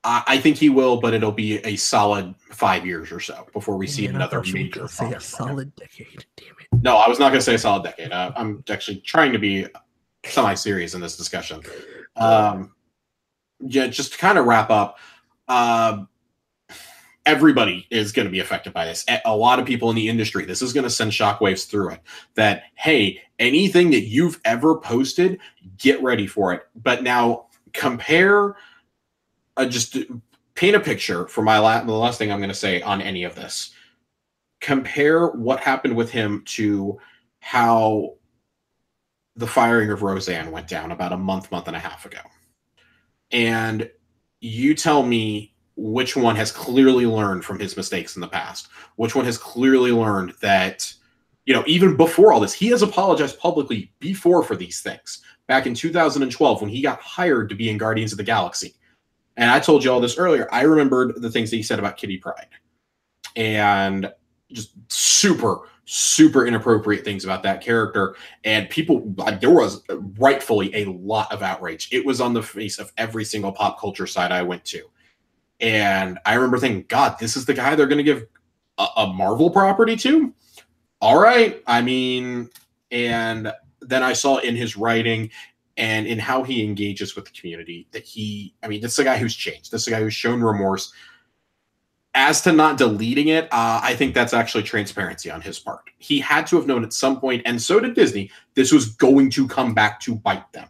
I think he will, but it'll be a solid 5 years or so before we see another major. Say a solid decade. Damn it. No, I was not going to say a solid decade. I'm actually trying to be semi-serious in this discussion. Just to kind of wrap up, everybody is going to be affected by this. A lot of people in the industry, this is going to send shockwaves through it. That, hey, anything that you've ever posted, get ready for it. But now compare, just paint a picture for the last thing I'm going to say on any of this. Compare what happened with him to how the firing of Roseanne went down about a month and a half ago. And you tell me which one has clearly learned from his mistakes in the past, which one has clearly learned that, even before all this, he has apologized publicly before for these things. Back in 2012, when he got hired to be in Guardians of the Galaxy. And I told you all this earlier. I remembered the things that he said about Kitty Pryde. And just super, super inappropriate things about that character. And people, there was rightfully a lot of outrage. It was on the face of every single pop culture site I went to. And I remember thinking, God, this is the guy they're going to give a Marvel property to? All right. I mean, and then I saw in his writing and in how he engages with the community that this is a guy who's changed. This is a guy who's shown remorse. As to not deleting it, I think that's actually transparency on his part. He had to have known at some point, and so did Disney, this was going to come back to bite them.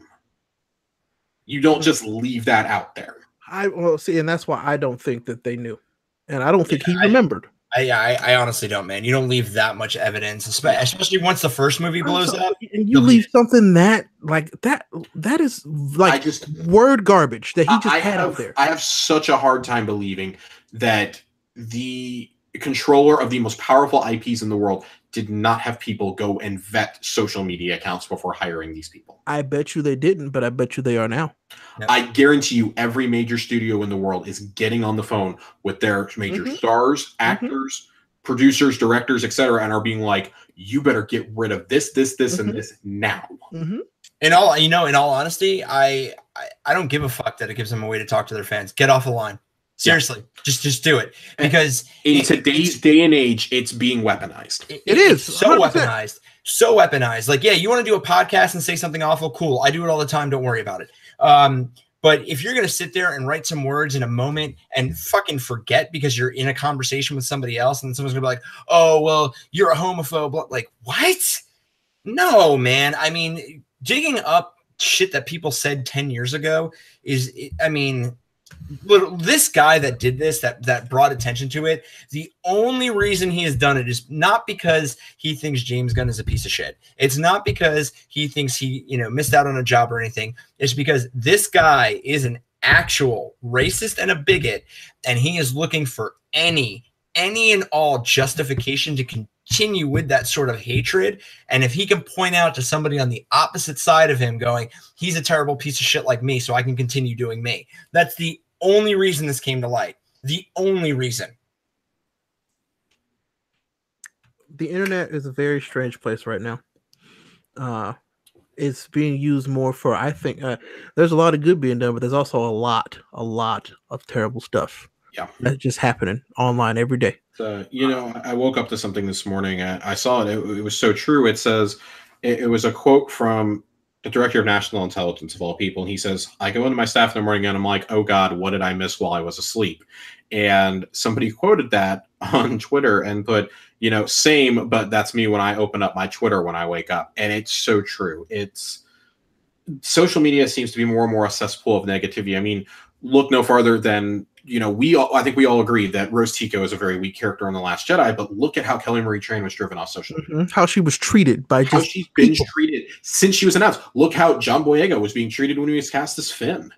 You don't just leave that out there. And that's why I don't think that they knew. And I don't think he remembered. I honestly don't, man. You don't leave that much evidence, especially once the first movie blows up. And you leave something that is like word garbage that he just had out there. I have such a hard time believing that the controller of the most powerful IPs in the world did not have people go and vet social media accounts before hiring these people. I bet you they didn't, but I bet you they are now. Yep. I guarantee you every major studio in the world is getting on the phone with their major stars, actors, producers, directors, etc., and are being like, you better get rid of this, and this now. In all honesty, I don't give a fuck that it gives them a way to talk to their fans. Get off the line. Seriously, just do it, because in today's day and age, it's being weaponized. It is so 100%. So weaponized. Like, yeah, you want to do a podcast and say something awful? Cool. I do it all the time. Don't worry about it. But if you're going to sit there and write some words in a moment and fucking forget because you're in a conversation with somebody else and someone's going to be like, oh, well, you're a homophobe. Like, what? No, man. I mean, digging up shit that people said 10 years ago this guy that did this, that brought attention to it, the only reason he has done it is not because he thinks James Gunn is a piece of shit. It's not because he thinks he, missed out on a job or anything. It's because this guy is an actual racist and a bigot, and he is looking for any and all justification to continue with that sort of hatred. And if he can point out to somebody on the opposite side of him going, he's a terrible piece of shit like me, so I can continue doing me. That's the only reason this came to light. The only reason. The internet is a very strange place right now. It's being used more for, I think, there's a lot of good being done, but there's also a lot of terrible stuff. Yeah, that's just happening online every day. I woke up to something this morning. I saw it. It was so true. It says, it was a quote from the director of national intelligence of all people. And he says, I go into my staff in the morning and I'm like, oh God, what did I miss while I was asleep? And somebody quoted that on Twitter and put, same, but that's me when I open up my Twitter when I wake up. And it's so true. Social media seems to be more and more a cesspool of negativity. I mean, look no farther than I think we all agree that Rose Tico is a very weak character in The Last Jedi, but look at how Kelly Marie Tran was driven off social media. How she was treated by how she's been treated since she was announced. Look how John Boyega was being treated when he was cast as Finn.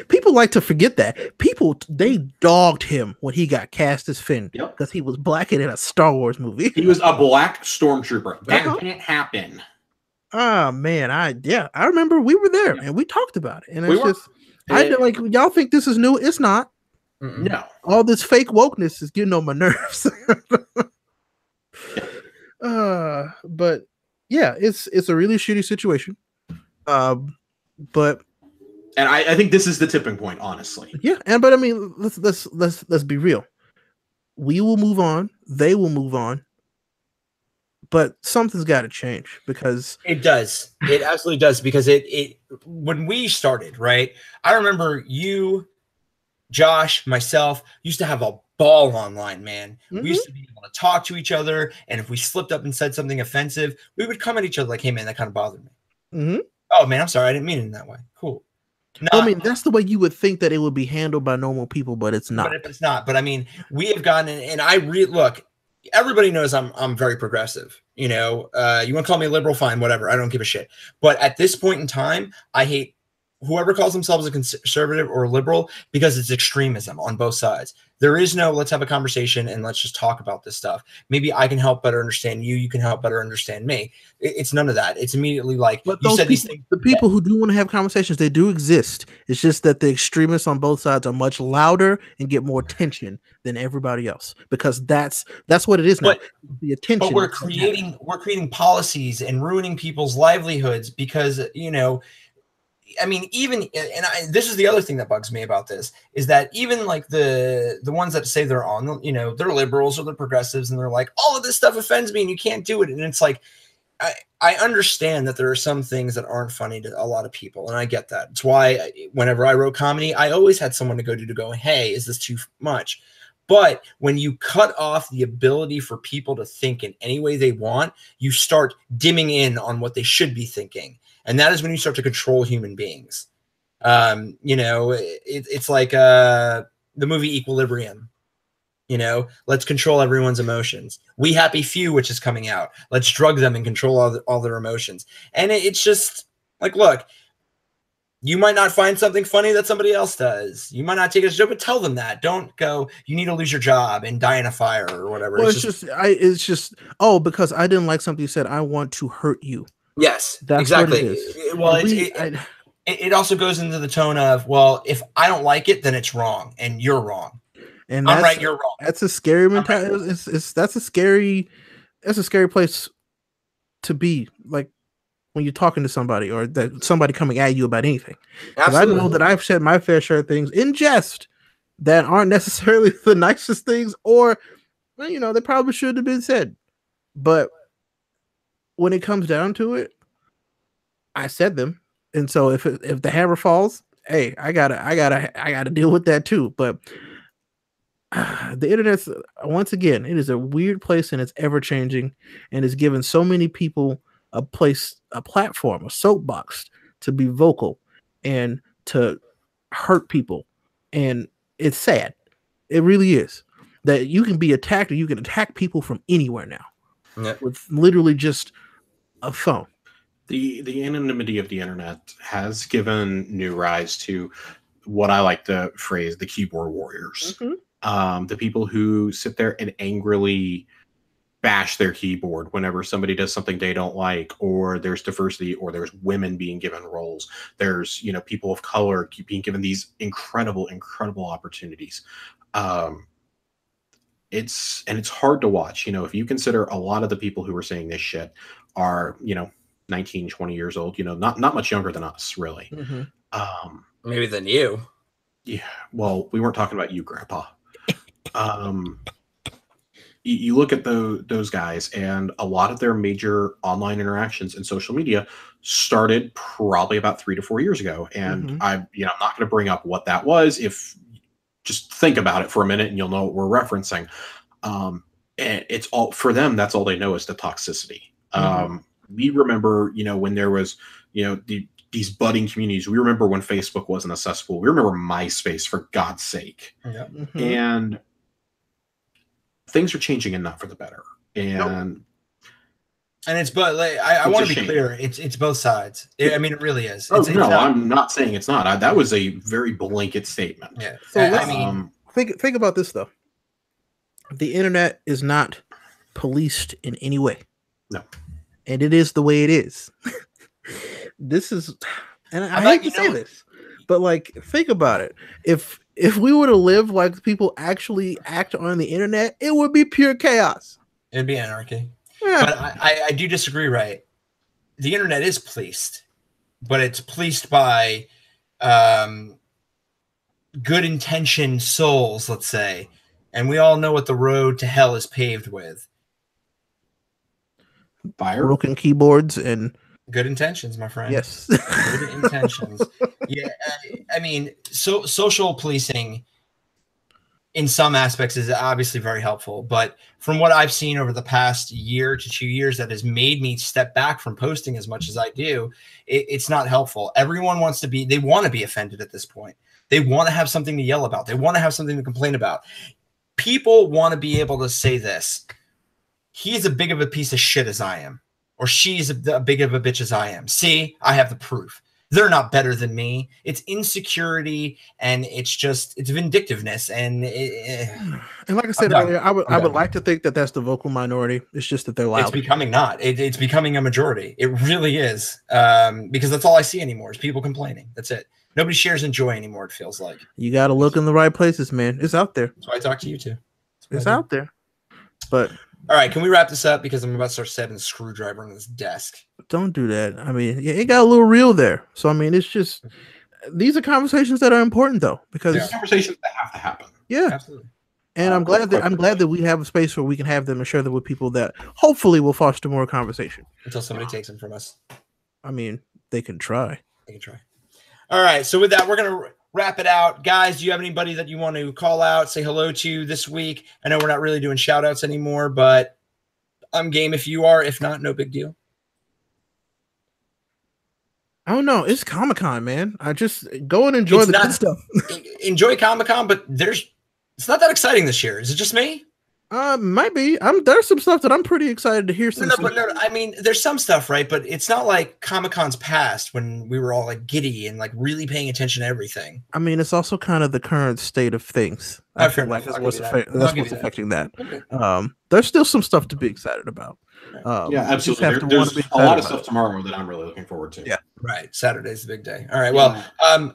People like to forget that. People, they dogged him when he got cast as Finn because he was black in a Star Wars movie. He was a black stormtrooper. That can't happen. Oh man, I remember we were there and we talked about it, and I feel like y'all think this is new. It's not. No, all this fake wokeness is getting on my nerves. But yeah, it's a really shitty situation. But I think this is the tipping point, honestly. Yeah, but I mean, let's be real. We will move on. They will move on. But something's got to change because it does. It absolutely does because it when we started, right? I remember you, Josh, myself used to have a ball online, man. Mm-hmm. We used to be able to talk to each other, and if we slipped up and said something offensive, we would come at each other like, "Hey, man, that kind of bothered me." Mm-hmm. Oh man, I'm sorry, I didn't mean it in that way. Cool. I mean, that's the way you would think that it would be handled by normal people, but it's not. But it's not. But I mean, we have gotten, and I look. Everybody knows I'm very progressive. You know, you want to call me a liberal, fine, whatever. I don't give a shit. But at this point in time, I hate whoever calls themselves a conservative or a liberal because it's extremism on both sides. There is no let's have a conversation and let's just talk about this stuff. Maybe I can help better understand you. You can help better understand me. It's none of that. It's immediately like you said these things. The people who do want to have conversations, they do exist. It's just that the extremists on both sides are much louder and get more attention than everybody else because that's what it is now. The attention. But we're creating policies and ruining people's livelihoods because I mean, this is the other thing that bugs me about this is that even like the ones that say they're on, they're liberals or they're progressives and they're like, all of this stuff offends me and you can't do it. And it's like, I understand that there are some things that aren't funny to a lot of people. And I get that. It's why whenever I wrote comedy, I always had someone to go, hey, is this too much? But when you cut off the ability for people to think in any way they want, you start dimming in on what they should be thinking. And that is when you start to control human beings. It's like the movie Equilibrium. Let's control everyone's emotions. We Happy Few, which is coming out. Let's drug them and control all their emotions. And it's just like, look, you might not find something funny that somebody else does. You might not take it as a joke, but tell them that. Don't go, you need to lose your job and die in a fire or whatever. Well, it's just, because I didn't like something you said, I want to hurt you. Yes, that's exactly. What it is. Well, it also goes into the tone of, well, if I don't like it, then it's wrong, and you're wrong. And I'm right, you're wrong. That's a scary mentality. Right. That's a scary place to be. Like when you're talking to somebody or that somebody coming at you about anything. Because I know that I've said my fair share of things in jest that aren't necessarily the nicest things, or they probably should have been said, but when it comes down to it, I said them, and so if the hammer falls, hey, I gotta deal with that too. But the internet's once again, it is a weird place and it's ever changing, and it's given so many people a platform, a soapbox to be vocal and to hurt people, and it's sad. It really is that you can be attacked or you can attack people from anywhere now. Yep. With literally just a phone. The anonymity of the internet has given new rise to what I like to phrase the keyboard warriors. Mm-hmm. The people who sit there and angrily bash their keyboard whenever somebody does something they don't like, or there's diversity, or there's women being given roles. There's people of color being given these incredible opportunities. It's hard to watch. If you consider a lot of the people who are saying this shit are 19, 20 years old, not much younger than us, really. Mm-hmm. Maybe than you. Yeah, well, we weren't talking about you, Grandpa. You look at those guys, and a lot of their major online interactions and social media started probably about 3 to 4 years ago, and Mm-hmm. I'm not going to bring up what that was. If just think about it for a minute and you'll know what we're referencing. And it's all for them. That's all they know is the toxicity. Mm-hmm. We remember, when there was, the these budding communities. We remember when Facebook wasn't a cesspool. We remember MySpace, for God's sake. Yeah. Mm-hmm. And things are changing, and not for the better. And it's but like, I want to be clear. It's both sides. I mean, it really is. Oh, no, I'm not saying it's not. That was a very blanket statement. Yeah. So I mean, think about this though. The internet is not policed in any way. No. And it is the way it is. This is, and I hate to say this, but like, think about it. If we were to live like people actually act on the internet, it would be pure chaos. It'd be anarchy. Yeah. But I do disagree, right? The internet is policed, but it's policed by good intentioned souls, let's say. And we all know what the road to hell is paved with. Fire. Broken keyboards and good intentions, my friend. Yes. Good intentions. Yeah. I mean, social policing in some aspects is obviously very helpful, but from what I've seen over the past year to 2 years, that has made me step back from posting as much as I do. It's not helpful. Everyone wants to be, they want to be offended at this point. They want to have something to yell about. They want to have something to complain about. People want to be able to say this. He's as big of a piece of shit as I am, or she's as big of a bitch as I am. See, I have the proof. They're not better than me. It's insecurity, and it's vindictiveness. And like I said earlier, I would like to think that that's the vocal minority. It's just that they're loud. It's becoming not. It's becoming a majority. It really is, because that's all I see anymore is people complaining. That's it. Nobody shares in joy anymore, it feels like. You got to look in the right places, man. It's out there. That's why I talk to you too. It's out there. But all right, can we wrap this up? Because I'm about to start setting the screwdriver on this desk. Don't do that. I mean, it got a little real there. So, I mean, it's just, these are conversations that are important, though, because conversations that have to happen. Yeah, absolutely. And I'm glad that we have a space where we can have them and share them with people that hopefully will foster more conversation. Until somebody takes them from us. I mean, they can try. They can try. All right. So with that, we're going to wrap it out. Guys, do you have anybody that you want to call out, say hello to this week? I know we're not really doing shout outs anymore, but I'm game if you are. If not, no big deal. I don't know. It's Comic-Con, man. I just go and enjoy good stuff. Enjoy Comic-Con, but it's not that exciting this year. Is it just me? Might be. There's some stuff that I'm pretty excited to hear. I mean, there's some stuff, right? But it's not like Comic-Con's past when we were all like giddy and like really paying attention to everything. I mean, it's also kind of the current state of things. I feel like that's what's affecting that. Okay. There's still some stuff to be excited about. Yeah, absolutely. There's a lot of stuff tomorrow that I'm really looking forward to. Yeah. Right. Saturday's the big day. All right. Well,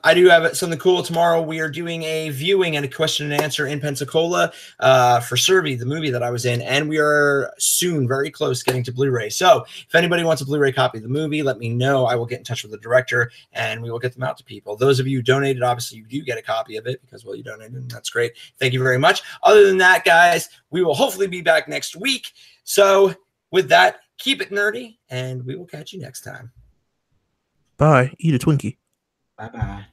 I do have something cool tomorrow. We are doing a viewing and a question and answer in Pensacola for Serby, the movie that I was in. And we are soon, very close, getting to Blu-ray. So if anybody wants a Blu-ray copy of the movie, let me know. I will get in touch with the director and we will get them out to people. Those of you who donated, obviously you do get a copy of it because, well, you donated and that's great. Thank you very much. Other than that, guys, we will hopefully be back next week. So with that, keep it nerdy and we will catch you next time. Bye. Eat a Twinkie. Bye-bye.